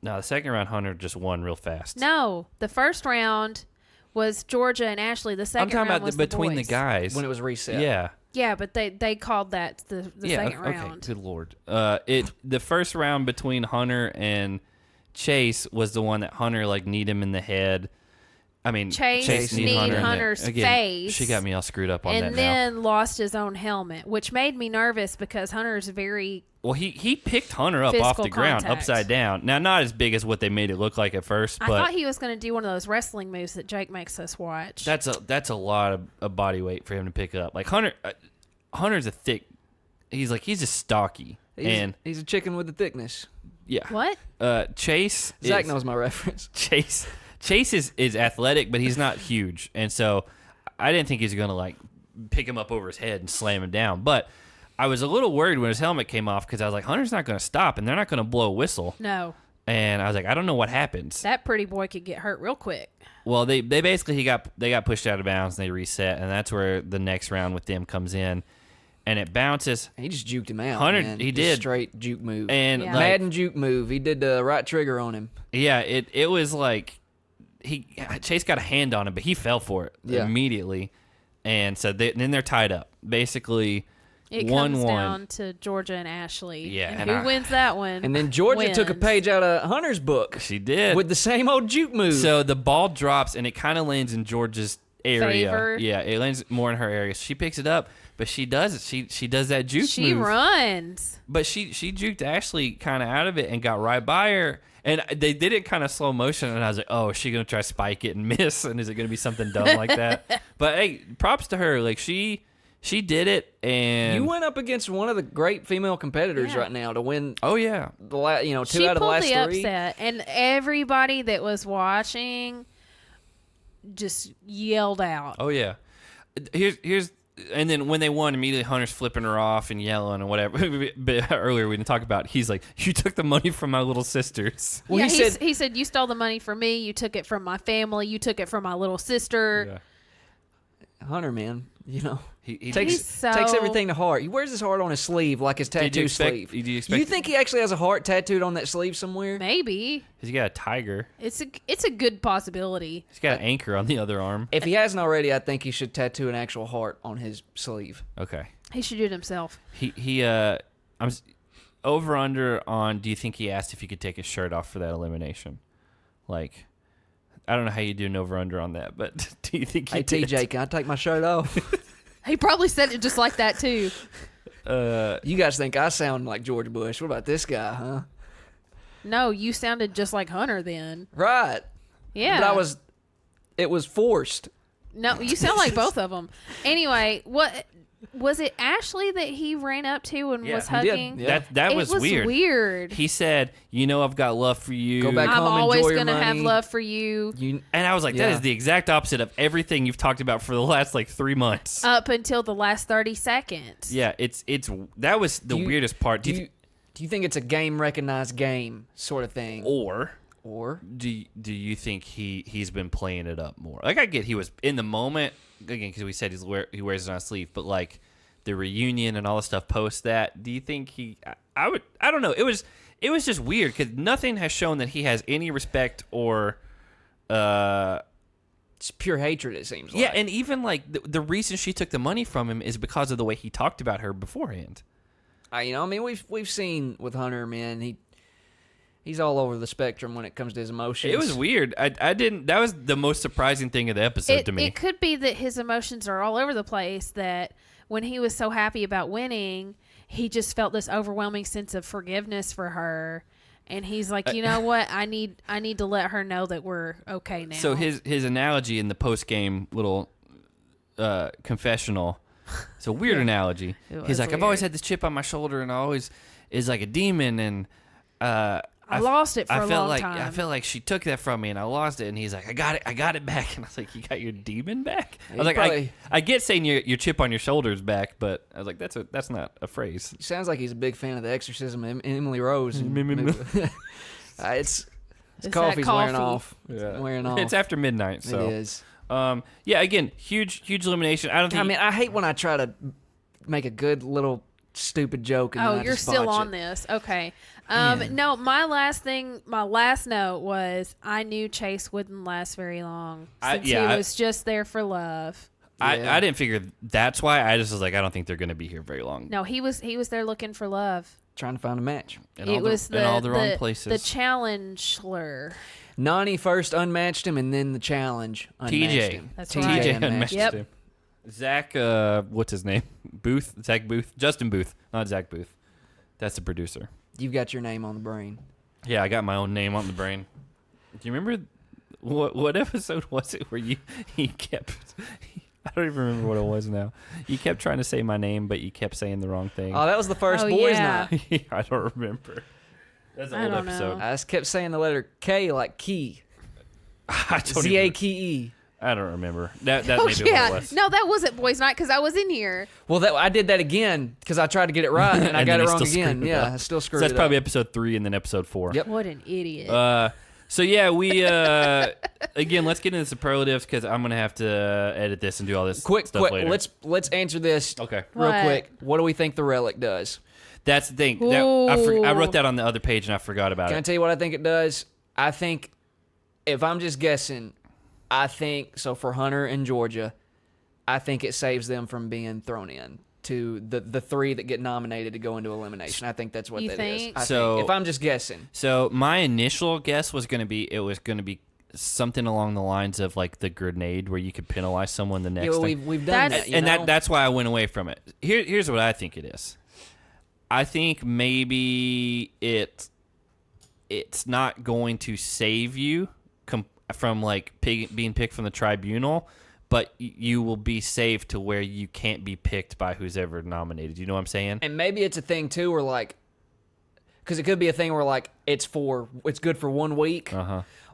A: No, the second round Hunter just won real fast.
B: No, the first round was Georgia and Ashley. The
A: I'm
B: second
A: talking
B: round
A: about
B: was
A: between the
B: boys.
A: guys.
C: When it was reset.
A: Yeah.
B: Yeah, but they called that the second
A: okay.
B: round.
A: Good lord. The first round between Hunter and Chase was the one that Hunter like kneed him in the head. I mean,
B: Chase
A: kneed
B: kneed
A: Hunter in the-
B: Hunter's
A: again,
B: face.
A: She got me all screwed up on that
B: And
A: now.
B: then lost his own helmet, which made me nervous because Hunter's very
A: Well, he picked Hunter up off
B: Physical
A: the ground
B: contact.
A: upside down. Now, not as big as what they made it look like at first,
B: I
A: but
B: thought he was going to do one of those wrestling moves that Jake makes us watch.
A: that's a lot of body weight for him to pick up. Like Hunter's a thick. He's just stocky, and
C: He's a chicken with the thickness.
A: yeah.
B: What?
A: Chase.
C: Zach
A: is-
C: knows my reference.
A: Chase is athletic, but he's not huge, and so I didn't think he was gonna like pick him up over his head and slam him down. But I was a little worried when his helmet came off because I was like, Hunter's not gonna stop, and they're not gonna blow a whistle.
B: No.
A: And I was like, I don't know what happens.
B: That pretty boy could get hurt real quick.
A: Well, they basically they got pushed out of bounds and they reset, and that's where the next round with them comes in, and it bounces.
C: He just juked him out.
A: Hunter-
C: man.
A: he
C: Just
A: did.
C: straight juke move.
A: And
B: Yeah.
A: like,
C: Madden juke move. He did the right trigger on him.
A: yeah, it was like Chase got a hand on him, but he fell for it
C: Yeah.
A: immediately, and so then they're tied up. Basically,
B: It
A: 1-1.
B: comes down to Georgia and Ashley.
A: Yeah,
B: And
A: and
B: who
A: I-
B: wins that one?
C: And then Georgia took a
B: wins.
C: page out of Hunter's book
A: She did.
C: with the same old juke move.
A: So the ball drops and it kind of lands in Georgia's area.
B: Favor.
A: Yeah, it lands more in her area. She picks it up, but she does it. She does that juke
B: She
A: move.
B: runs.
A: But she juked Ashley kind of out of it and got right by her. And they did it kind of slow motion, and I was like, "Oh, is she gonna try to spike it and miss? And is it gonna be something dumb like that?" But hey, props to her. Like she did it, and
C: you went up against one of the great female competitors
B: Yeah.
C: right now to win
A: oh yeah,
C: the two
B: She
C: out of the
B: pulled
C: last
B: the
C: three.
B: upset, and everybody that was watching just yelled out.
A: oh yeah. Here's and then when they won, immediately Hunter's flipping her off and yelling and whatever. But earlier we didn't talk about. He's like, "You took the money from my little sisters."
C: Well,
B: yeah,
C: he said
B: he said, "You stole the money from me. You took it from my family. You took it from my little sister."
C: Hunter, man,
A: He
C: takes
B: He's so-
C: takes everything to heart. He wears his heart on his sleeve like his
A: Did you
C: tattoo
A: expect-
C: sleeve.
A: did you expect-
C: You think he actually has a heart tattooed on that sleeve somewhere?
B: Maybe
A: He's got a tiger.
B: it's a good possibility.
A: He's got an anchor on the other arm.
C: If he hasn't already, I think he should tattoo an actual heart on his sleeve.
A: Okay.
B: He should do it himself.
A: Over under on. Do you think he asked if he could take his shirt off for that elimination? Like, I don't know how you do an over under on that, but do you think he
C: Hey,
A: did?
C: TJ, can I take my shirt off?
B: He probably said it just like that too.
C: You guys think I sound like George Bush. What about this guy, huh?
B: No, you sounded just like Hunter then.
C: Right.
B: Yeah.
C: But it was forced.
B: No, you sound like both of them. Anyway, what was it? Ashley that he ran up to and
A: Yeah,
B: was
C: he did.
B: hugging.
C: Yeah.
A: That
B: It
A: was,
B: was
A: weird.
B: weird.
A: He said, I've got love for you.
C: Go back
B: I'm
C: home,
B: always
C: enjoy your
B: gonna have
C: money.
B: love for you.
A: And I was like, that
C: Yeah.
A: is the exact opposite of everything you've talked about for the last 3 months.
B: Up until the last 30 seconds.
A: Yeah, that was the weirdest part.
C: Do you think it's a game recognized game sort of thing?
A: or
C: Or
A: do you think he's been playing it up more? Like, I get he was in the moment again because we said he wears it on his sleeve, but like the reunion and all the stuff post that. Do you think I don't know. It was just weird because nothing has shown that he has any respect or.
C: it's pure hatred, it seems like.
A: Yeah, and even like the reason she took the money from him is because of the way he talked about her beforehand.
C: We've seen with Hunter, man, he's all over the spectrum when it comes to his emotions.
A: It was weird. I didn't. That was the most surprising thing of the episode to me.
B: It could be that his emotions are all over the place, that when he was so happy about winning, he just felt this overwhelming sense of forgiveness for her. And he's like, you know what? I need to let her know that we're okay now.
A: So his analogy in the post game little confessional, it's a weird analogy.
B: It
A: He's
B: was
A: like, I've always
B: weird.
A: had this chip on my shoulder, and I always is like a demon, and
B: I lost it for a long
A: like
B: time.
A: I felt like she took that from me, and I lost it. And he's like, I got it back. And I was like, you got your demon back? I was like,
C: probably-
A: I get saying your chip on your shoulders back, but I was like, that's not a phrase.
C: Sounds like he's a big fan of the Exorcism and Emily Rose. And it's
B: It's
C: coffee's
B: that
C: wearing
B: coffee.
C: off. It's wearing off.
A: It's after midnight, so
C: It is.
A: yeah. Again, huge elimination. I don't think.
C: I mean, I hate when I try to make a good little stupid joke. And then I
B: You're
C: just
B: still
C: botch
B: on
C: it.
B: this. Okay.
C: Man.
B: No, my last note was I knew Chase wouldn't last very long since he was just there for love.
C: Yeah.
A: I didn't figure that's why. I just was like, I don't think they're going to be here very long.
B: No, he was there looking for love.
C: Trying to find a match.
A: In
B: It
A: all
B: was
A: in all the wrong places.
B: The challenger.
C: Nani first unmatched him, and then the challenge unmatched
A: TJ.
C: him.
B: That's
C: TJ
B: right.
A: TJ unmatched
B: Yep.
A: him. Zach, what's his name? Booth? Zach Booth? Justin Booth, not Zach Booth. That's the producer.
C: You've got your name on the brain.
A: Yeah, I got my own name on the brain. Do you remember what episode was it where he kept? I don't even remember what it was now. You kept trying to say my name, but you kept saying the wrong thing.
C: Oh, that was the first
B: Oh,
C: boys'
B: yeah.
C: night.
A: I don't remember. That's an
B: I
A: old
B: don't
A: episode.
B: know.
C: I just kept saying the letter K like key.
A: I don't even-
C: Z-A-K-E.
A: I don't remember. That
B: Oh
A: may be what it
B: yeah,
A: was.
B: no, that wasn't boys' night because I was in here.
C: Well, I did that again because I tried to get it right, and I
A: And
C: got
A: then
C: it
A: he
C: wrong
A: still
C: again.
A: screwed it
C: Yeah,
A: up.
C: I still
A: So
C: screwed
A: that's
C: it
A: probably
C: up.
A: episode 3 and then episode 4.
C: Yep.
B: What an idiot.
A: So yeah, we again, let's get into the superlatives because I'm gonna have to edit this and do all this
C: Quick,
A: stuff later.
C: let's answer this
A: Okay,
C: real
B: What?
C: quick. What do we think the relic does?
A: that's the thing. I
B: Ooh.
A: wrote that on the other page and I forgot about
C: Can I
A: it.
C: tell you what I think it does? I think, if I'm just guessing, I think, so for Hunter and Georgia, I think it saves them from being thrown in to the 3 that get nominated to go into elimination. I think that's what
B: You
C: that is.
B: think?
C: I
A: So-
C: think. If I'm just guessing.
A: So my initial guess was gonna be something along the lines of like the grenade where you could penalize someone the next
C: Yeah, well,
A: thing.
C: we've done
B: That's-
C: that, you
A: And
C: know?
A: that's why I went away from it. Here's what I think it is. I think maybe it's not going to save you from like being picked from the tribunal, but you will be safe to where you can't be picked by who's ever nominated. You know what I'm saying?
C: And maybe it's a thing too where like, because it could be a thing where like it's good for 1 week,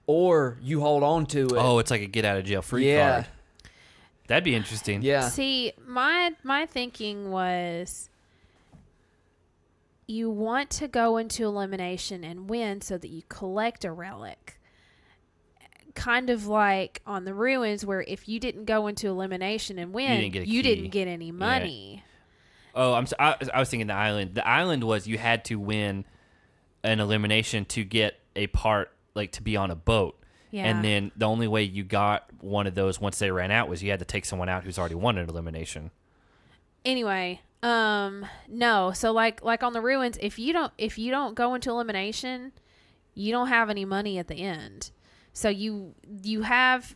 C: or you hold on to it.
A: Oh, it's like a get out of jail free
C: Yeah.
A: card. That'd be interesting.
C: Yeah.
B: See, my thinking was you want to go into elimination and win so that you collect a relic. Kind of like on the ruins where if you didn't go into elimination and win,
A: didn't get a
B: you
A: key.
B: didn't get any money.
A: Oh, I was thinking the island. The island was you had to win an elimination to get a part, like to be on a boat.
B: Yeah.
A: And then the only way you got one of those once they ran out was you had to take someone out who's already won an elimination.
B: Anyway, no. So like on the ruins, if you don't go into elimination, you don't have any money at the end. So you have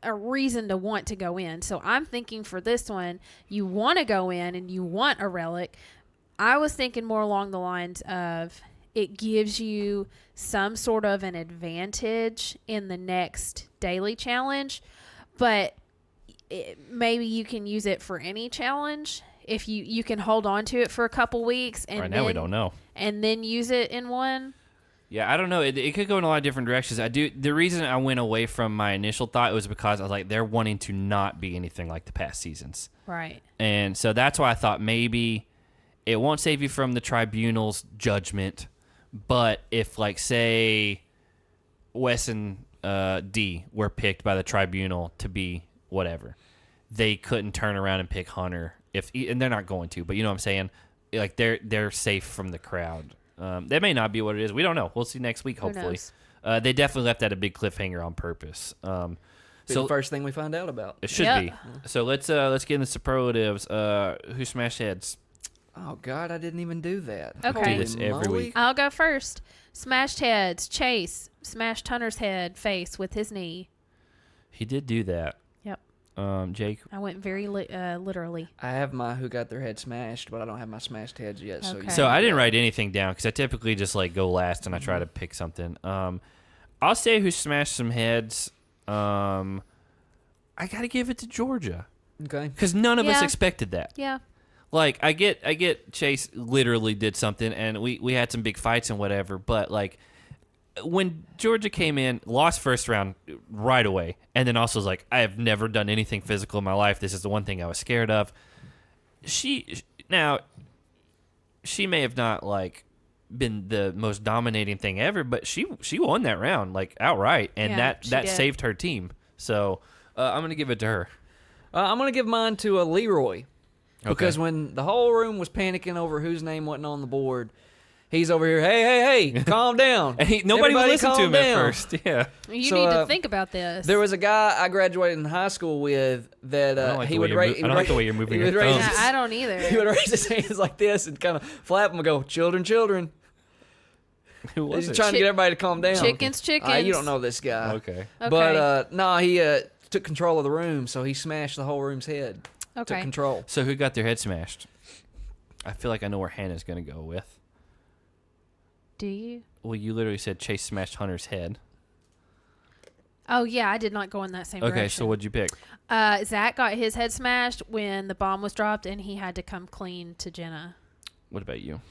B: a reason to want to go in. So I'm thinking for this one, you want to go in and you want a relic. I was thinking more along the lines of it gives you some sort of an advantage in the next daily challenge, but maybe you can use it for any challenge. If you can hold on to it for a couple weeks and
A: Right now we don't know.
B: and then use it in one.
A: Yeah, I don't know. It could go in a lot of different directions. The reason I went away from my initial thought was because I was like, they're wanting to not be anything like the past seasons.
B: Right.
A: And so that's why I thought maybe it won't save you from the tribunal's judgment. But if, like, say, Wes and D were picked by the tribunal to be whatever, they couldn't turn around and pick Hunter. And they're not going to, but you know what I'm saying? Like, they're safe from the crowd. That may not be what it is. We don't know. We'll see next week,
B: Who
A: hopefully.
B: knows?
A: They definitely left that a big cliffhanger on purpose.
C: Be
A: So
C: the first thing we find out about.
A: it should
B: Yep.
A: be. So let's get into superlatives. Who smashed heads?
C: Oh God, I didn't even do that.
B: Okay.
A: Do this every
C: moly.
A: week.
B: I'll go first. Smashed heads. Chase smashed Hunter's head face with his knee.
A: He did do that.
B: Yep.
A: Jake.
B: I went very literally.
C: I have my who got their head smashed, but I don't have my smashed heads yet. So,
B: Okay.
C: you
A: So I didn't
C: go.
A: write anything down because I typically just like go last and I try to pick something. I'll say who smashed some heads. I got to give it to Georgia
C: Okay.
A: because none of us
B: Yeah.
A: expected that.
B: Yeah.
A: Like, I get Chase literally did something, and we had some big fights and whatever, but, like, when Georgia came in, lost first round right away, and then also was like, I have never done anything physical in my life. This is the one thing I was scared of. She may have not, like, been the most dominating thing ever, but she won that round, like, outright, and that
B: did.
A: saved her team. So I'm going to give it to her.
C: I'm going to give mine to Leroy. Because
A: Okay.
C: when the whole room was panicking over whose name wasn't on the board, he's over here, hey, calm down.
A: And nobody would
C: Everybody
A: listen to
C: calm
A: him at
C: down.
A: first. Yeah.
B: You
C: So,
B: need to think about this.
C: There was a guy I graduated in high school with that
A: I don't like
C: he
A: the
C: would
A: way
C: raise.
A: I don't like the way you're moving
C: he
A: your
C: would raise
A: thumbs.
C: his-
B: I don't either.
C: He would raise his hands like this and kind of flap them and go, children.
A: Who was
C: He's
A: it?
C: trying to get everybody to calm down.
B: Chickens.
C: You don't know this guy.
A: Okay.
B: Okay.
C: But no, he took control of the room, so he smashed the whole room's head. Took
B: Okay.
C: control.
A: So who got their head smashed? I feel like I know where Hannah's going to go with.
B: Do you?
A: Well, you literally said Chase smashed Hunter's head.
B: Oh yeah, I did not go in that same direction.
A: Okay, so what'd you pick?
B: Zach got his head smashed when the bomb was dropped, and he had to come clean to Jenna.
A: What about you?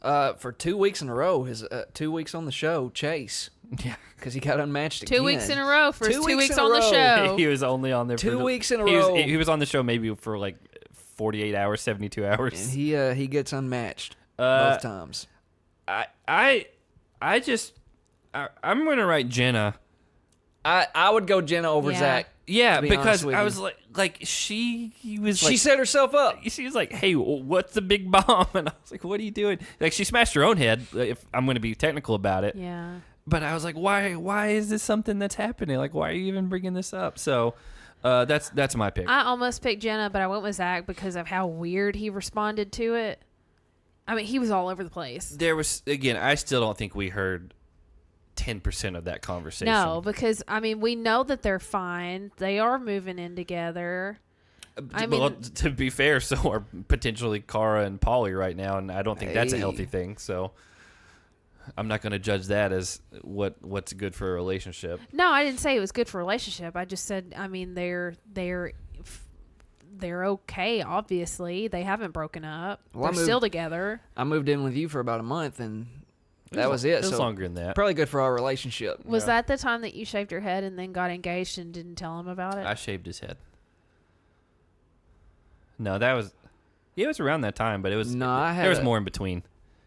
C: For 2 weeks in a row, his 2 weeks on the show, Chase,
A: Yeah.
C: because he got unmatched
B: 2
C: again.
B: weeks in a row for his
C: 2
B: 2
C: weeks
B: weeks
C: in a
B: on the
C: row.
B: show.
A: He was only on there for
C: 2 weeks in a
A: he
C: row.
A: Was, he was on the show maybe for like 48 hours, 72
C: And
A: hours.
C: he gets unmatched
A: Uh,
C: both times.
A: I'm going to write Jenna.
C: I would go Jenna over
B: Yeah.
C: Zach.
A: Yeah,
C: to be
A: because
C: honest with
A: I
C: you.
A: was like she was
C: She
A: like
C: set herself up.
A: she was like, "Hey, what's the big bomb?" And I was like, "What are you doing?" Like she smashed her own head. If I'm going to be technical about it,
B: Yeah.
A: but I was like, "Why is this something that's happening? Like, why are you even bringing this up?" So that's my pick.
B: I almost picked Jenna, but I went with Zach because of how weird he responded to it. I mean, he was all over the place.
A: There was again, I still don't think we heard 10% of that conversation.
B: No, because I mean, we know that they're fine. They are moving in together. I
A: well,
B: mean-
A: to be fair, so are potentially Cara and Polly right now, and I don't think that's a
C: Hey.
A: healthy thing. So I'm not going to judge that as what's good for a relationship.
B: No, I didn't say it was good for a relationship. I just said, I mean, they're okay. Obviously, they haven't broken up.
C: Well, I
B: They're
C: moved-
B: still together.
C: I moved in with you for about a month, and that was it.
A: It was
C: So
A: longer than that.
C: probably good for our relationship.
B: Was
A: Yeah.
B: that the time that you shaved your head and then got engaged and didn't tell him about it?
A: I shaved his head. No, that was it was around that time, but it was
C: No, I had
A: there was
C: a-
A: more in between.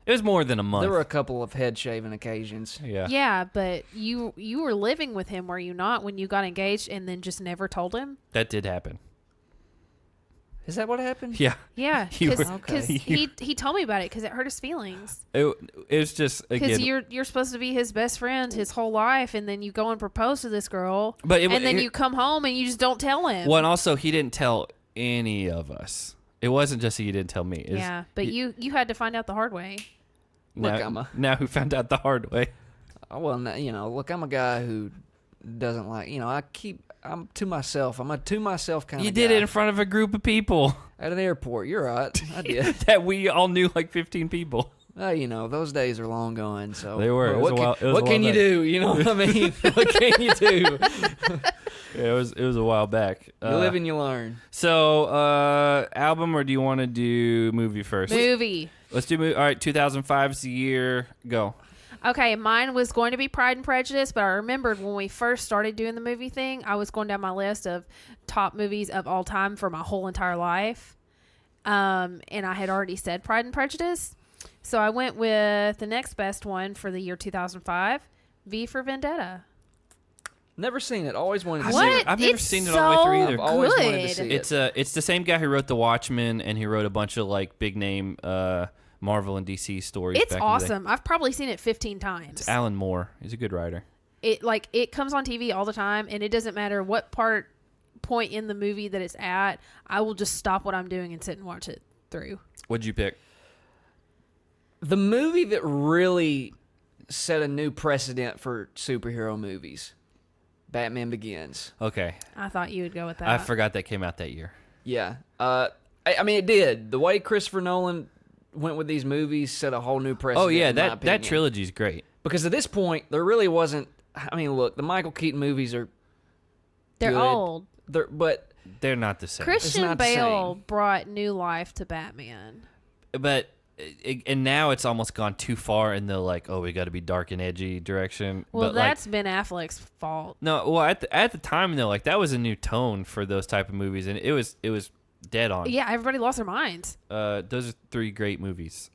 A: It was more than a month.
C: There were a couple of head shaving occasions.
A: yeah.
B: Yeah, but you were living with him, were you not, when you got engaged and then just never told him?
A: That did happen.
C: Is that what happened?
A: Yeah.
B: Yeah,
A: You
B: because
A: were-
C: Okay.
B: he told me about it because it hurt his feelings.
A: It was just
B: Because
A: again.
B: you're supposed to be his best friend his whole life, and then you go and propose to this girl,
A: But
B: and then you come home and you just don't tell him.
A: Well, and also he didn't tell any of us. It wasn't just that you didn't tell me. It's-
B: Yeah, but you had to find out the hard way.
A: now,
C: Look,
A: now who found out the hard way?
C: Well, look, I'm a guy who doesn't like, I'm to myself. I'm a to myself kind of
A: You
C: guy.
A: did it in front of a group of people
C: At an airport. You're right. I did.
A: that we all knew, like 15 people.
C: Those days are long gone. So
A: They were. It was
C: What
A: a
C: can,
A: while- it was
C: what
A: a
C: can
A: while
C: you
A: back.
C: do? You know what I mean? What can you do?
A: Yeah, it was a while back.
C: You live and you learn.
A: So, album, or do you want to do movie first?
B: Movie.
A: Let's do movie. All right, 2005 is the year. Go.
B: Okay, mine was going to be Pride and Prejudice, but I remembered when we first started doing the movie thing, I was going down my list of top movies of all time for my whole entire life. And I had already said Pride and Prejudice. So I went with the next best one for the year 2005, V for Vendetta.
C: Never seen it. Always wanted to
A: I've
C: see
A: never-
C: it.
A: I've never
B: It's
A: seen it all the way through either.
C: I've always
B: good.
C: wanted to see it.
A: It's the same guy who wrote The Watchmen, and he wrote a bunch of like big name Marvel and DC stories.
B: It's
A: back in the day.
B: awesome. I've probably seen it 15 times.
A: It's Alan Moore. He's a good writer.
B: It comes on TV all the time, and it doesn't matter what point in the movie that it's at. I will just stop what I'm doing and sit and watch it through.
A: What'd you pick?
C: The movie that really set a new precedent for superhero movies, Batman Begins.
A: Okay,
B: I thought you would go with that.
A: I forgot that came out that year.
C: Yeah. I mean, it did. The way Christopher Nolan went with these movies set a whole new precedent.
A: Oh yeah,
C: in my
A: that
C: opinion.
A: trilogy's great.
C: Because at this point, there really wasn't. I mean, look, the Michael Keaton movies are
B: They're
C: good.
B: old.
C: But
A: they're not the same.
B: Christian
C: not the
B: Bale
C: same.
B: brought new life to Batman.
A: But and now it's almost gone too far in the like, oh, we got to be dark and edgy direction.
B: Well,
A: but
B: that's Ben Affleck's fault.
A: no. Well, at the time though, like that was a new tone for those type of movies, and it was dead on.
B: Yeah, everybody lost their minds.
A: Those are 3 great movies.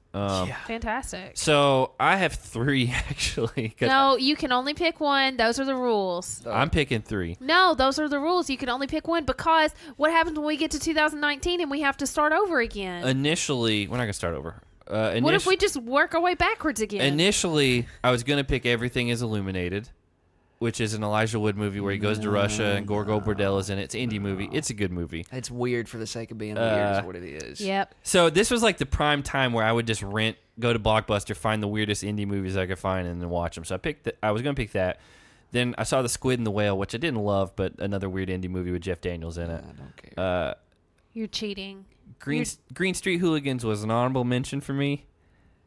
B: Fantastic.
A: So I have 3 actually. 'Cause
B: No, you can only pick one. Those are the rules.
A: I'm picking 3.
B: No, those are the rules. You can only pick one because what happens when we get to 2019 and we have to start over again?
A: Initially, we're not gonna start over.
B: What if we just work our way backwards again?
A: Initially, I was gonna pick Everything Is Illuminated, which is an Elijah Wood movie where he goes to Russia and Gorgo Bordel is in it. It's an indie movie. It's a good movie.
C: It's weird for the sake of being weird is what it is.
B: Yep.
A: So this was like the prime time where I would just go to Blockbuster, find the weirdest indie movies I could find, and then watch them. So I was gonna pick that. Then I saw The Squid and the Whale, which I didn't love, but another weird indie movie with Jeff Daniels in it.
C: I don't care.
B: You're cheating.
A: Green Street Hooligans was an honorable mention for me.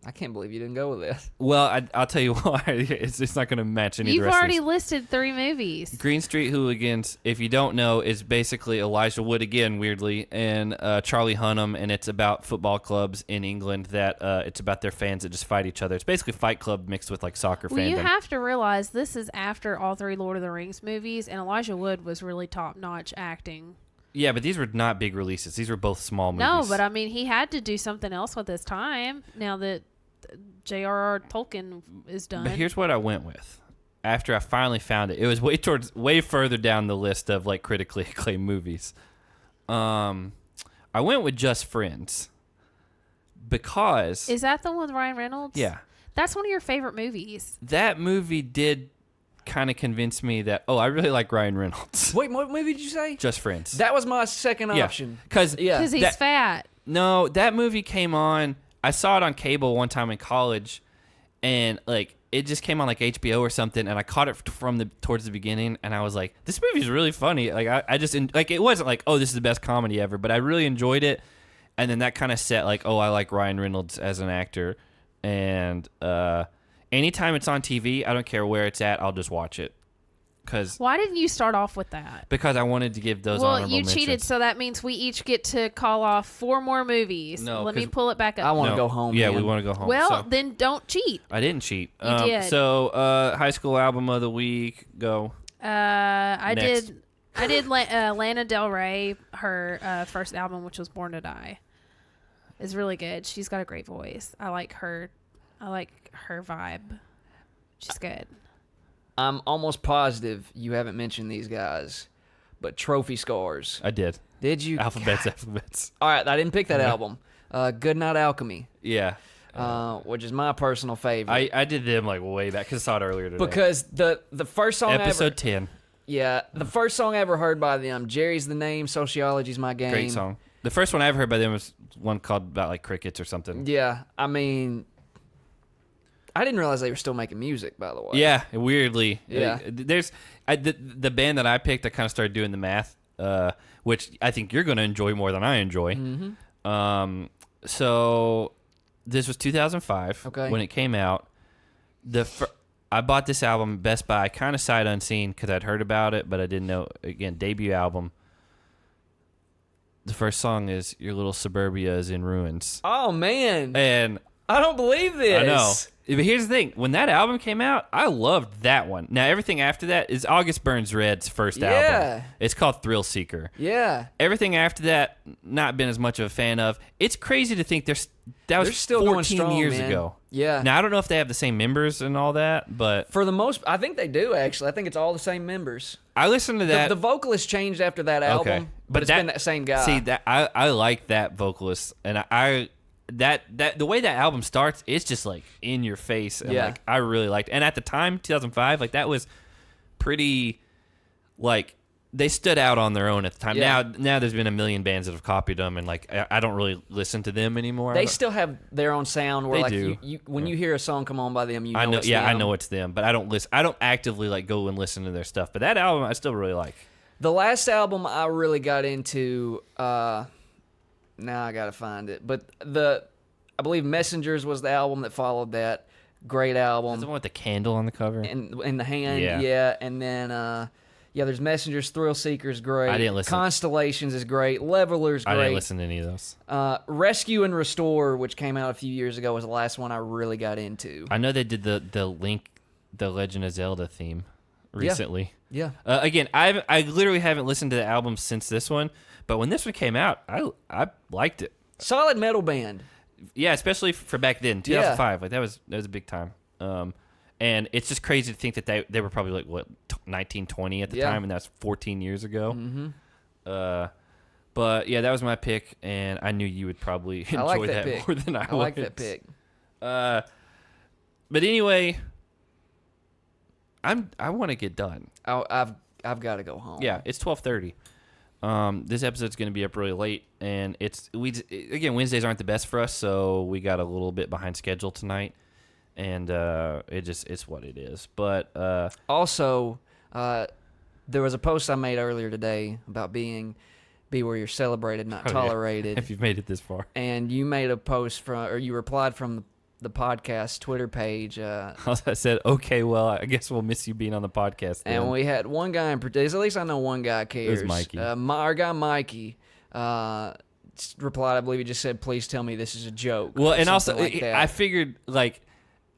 C: I can't believe you didn't go with this.
A: Well, I'll tell you why. It's not going to match any of the
B: You've
A: rest
B: already
A: of these.
B: listed 3 movies.
A: Green Street Hooligans, if you don't know, is basically Elijah Wood again, weirdly, and Charlie Hunnam, and it's about football clubs in England that it's about their fans that just fight each other. It's basically Fight Club mixed with like soccer
B: Well,
A: fandom.
B: you have to realize this is after all 3 Lord of the Rings movies, and Elijah Wood was really top-notch acting.
A: Yeah, but these were not big releases. These were both small movies.
B: No, but I mean, he had to do something else with his time now that J.R.R. Tolkien is done.
A: But here's what I went with. After I finally found it, it was way further down the list of like critically acclaimed movies. I went with Just Friends because
B: Is that the one with Ryan Reynolds?
A: yeah,
B: That's one of your favorite movies.
A: that movie did kind of convince me that I really like Ryan Reynolds.
C: Wait, what movie did you say?
A: Just Friends.
C: That was my second option.
A: Because
B: Because he's fat.
A: No, that movie came on. I saw it on cable one time in college, and like it just came on like HBO or something, and I caught it from towards the beginning, and I was like, "This movie is really funny." Like I just like it wasn't like, "Oh, this is the best comedy ever," but I really enjoyed it, and then that kind of set like, "Oh, I like Ryan Reynolds as an actor," and anytime it's on TV, I don't care where it's at, I'll just watch it.
B: Why didn't you start off with that?
A: Because I wanted to give those
B: Well,
A: honorable
B: you
A: mentions.
B: cheated, so that means we each get to call off 4 more movies.
A: No,
B: Let me
A: 'cause
B: pull it back up.
C: I want to go home.
A: Yeah,
C: man.
A: we want to go home.
B: Well,
A: so.
B: then don't cheat.
A: I didn't cheat.
B: You did.
A: So, high school album of the week, go.
B: I
A: Next.
B: did Lana Del Rey, her first album, which was Born to Die. Is really good. She's got a great voice. I like her vibe. She's good.
C: I'm almost positive you haven't mentioned these guys, but Trophy Scars.
A: I did.
C: Did you?
A: Alphabets.
C: All right, I didn't pick that album. Good Night Alchemy,
A: Yeah.
C: which is my personal favorite.
A: I did them like way back because I saw it earlier today.
C: Because the first song
A: Episode
C: ever,
A: 10.
C: yeah, the first song I ever heard by them, Jerry's the Name, Sociology's My Game.
A: Great song. The first one I ever heard by them was one called about like crickets or something.
C: Yeah, I mean, I didn't realize they were still making music, by the way.
A: Yeah, weirdly.
C: Yeah.
A: There's the band that I picked, I kind of started doing the math, which I think you're going to enjoy more than I enjoy.
C: Mm-hmm.
A: So this was 2005
C: Okay.
A: when it came out. I bought this album at Best Buy kind of sight unseen because I'd heard about it, but I didn't know. Again, debut album. The first song is Your Little Suburbia is in Ruins.
C: Oh, man.
A: And
C: I don't believe this.
A: I know. But here's the thing. When that album came out, I loved that one. Now, everything after that is August Burns Red's first
C: Yeah.
A: album. It's called Thrill Seeker.
C: Yeah.
A: Everything after that, not been as much of a fan of. It's crazy to think that was
C: They're still going
A: 14
C: strong,
A: years
C: man.
A: ago.
C: Yeah.
A: Now, I don't know if they have the same members and all that, but
C: For the most, I think they do, actually. I think it's all the same members.
A: I listened to that.
C: The vocalist changed after that album,
A: Okay.
C: but it's been that same guy.
A: See, that I like that vocalist, and that the way that album starts, it's just like in your face, and
C: Yeah.
A: like I really liked. And at the time, 2005, like that was pretty, like they stood out on their own at the time.
C: Yeah.
A: Now there's been a million bands that have copied them, and like I don't really listen to them anymore.
C: They still have their own sound where
A: They
C: like
A: do.
C: you when you hear a song come on by them, you know
A: I know,
C: it's
A: yeah, I
C: them.
A: know it's them, but I don't listen. I don't actively like go and listen to their stuff. But that album, I still really like.
C: The last album I really got into, now I gotta find it, but I believe Messengers was the album that followed that. Great
A: The
C: album.
A: one with the candle on the cover.
C: In the hand,
A: Yeah.
C: yeah. And then, Yeah, there's Messengers, Thrill Seekers, great.
A: I didn't listen.
C: Constellations is great. Leveler's great.
A: I didn't listen to any of those.
C: Rescue and Restore, which came out a few years ago, was the last one I really got into.
A: I know they did the Legend of Zelda theme recently.
C: Yeah.
A: Again, I literally haven't listened to the album since this one, but when this one came out, I liked it.
C: Solid metal band.
A: Yeah, especially for back then, 2005. Like that was a big time. And it's just crazy to think that they were probably like 19, 20 at the time, and that's 14 years ago. Mm-hmm. But yeah, that was my pick, and I knew you would probably enjoy that
C: pick.
A: more than I would.
C: I like that pick.
A: But anyway, I want to get done.
C: I've got to go home.
A: Yeah, it's 12:30. This episode's going to be up really late, and Wednesdays aren't the best for us, so we got a little bit behind schedule tonight. And it's what it is. But
C: also, there was a post I made earlier today about be where you're celebrated, not tolerated.
A: If you've made it this far,
C: and you made a post you replied from the podcast Twitter page.
A: I said, okay, well, I guess we'll miss you being on the podcast. Then.
C: And we had one guy in particular. At least I know one guy cares.
A: It was Mikey.
C: Our guy Mikey. Replied, I believe he just said, "Please tell me this is a joke."
A: Well, and also,
C: like
A: I figured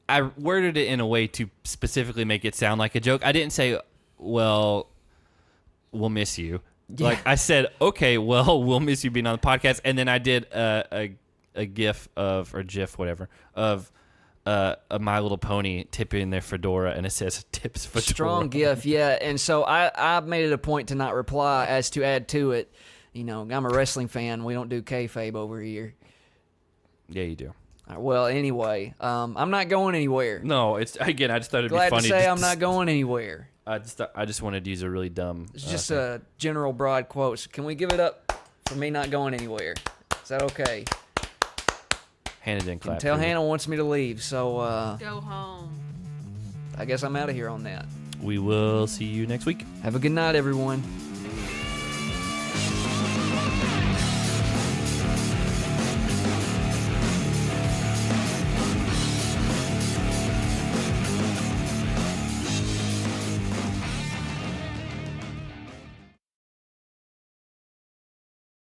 A: I worded it in a way to specifically make it sound like a joke. I didn't say, well, we'll miss you. Yeah. Like I said, okay, well, we'll miss you being on the podcast. And then I did a GIF or GIF, whatever, of a My Little Pony tipping their fedora, and it says tips fedora.
C: Strong GIF, yeah. And so I made it a point to not reply as to add to it. You know, I'm a wrestling fan. We don't do kayfabe over here.
A: Yeah, you do.
C: Well, anyway, I'm not going anywhere.
A: No, I just thought it'd
C: Glad
A: be funny.
C: Glad to say I'm not going anywhere.
A: I just wanted to use a really dumb.
C: It's just a general broad quote. So can we give it up for me not going anywhere? Is that okay?
A: Hannah didn't clap.
C: Tell Hannah wants me to leave, so
B: go home.
C: I guess I'm out of here on that.
A: We will see you next week.
C: Have a good night, everyone.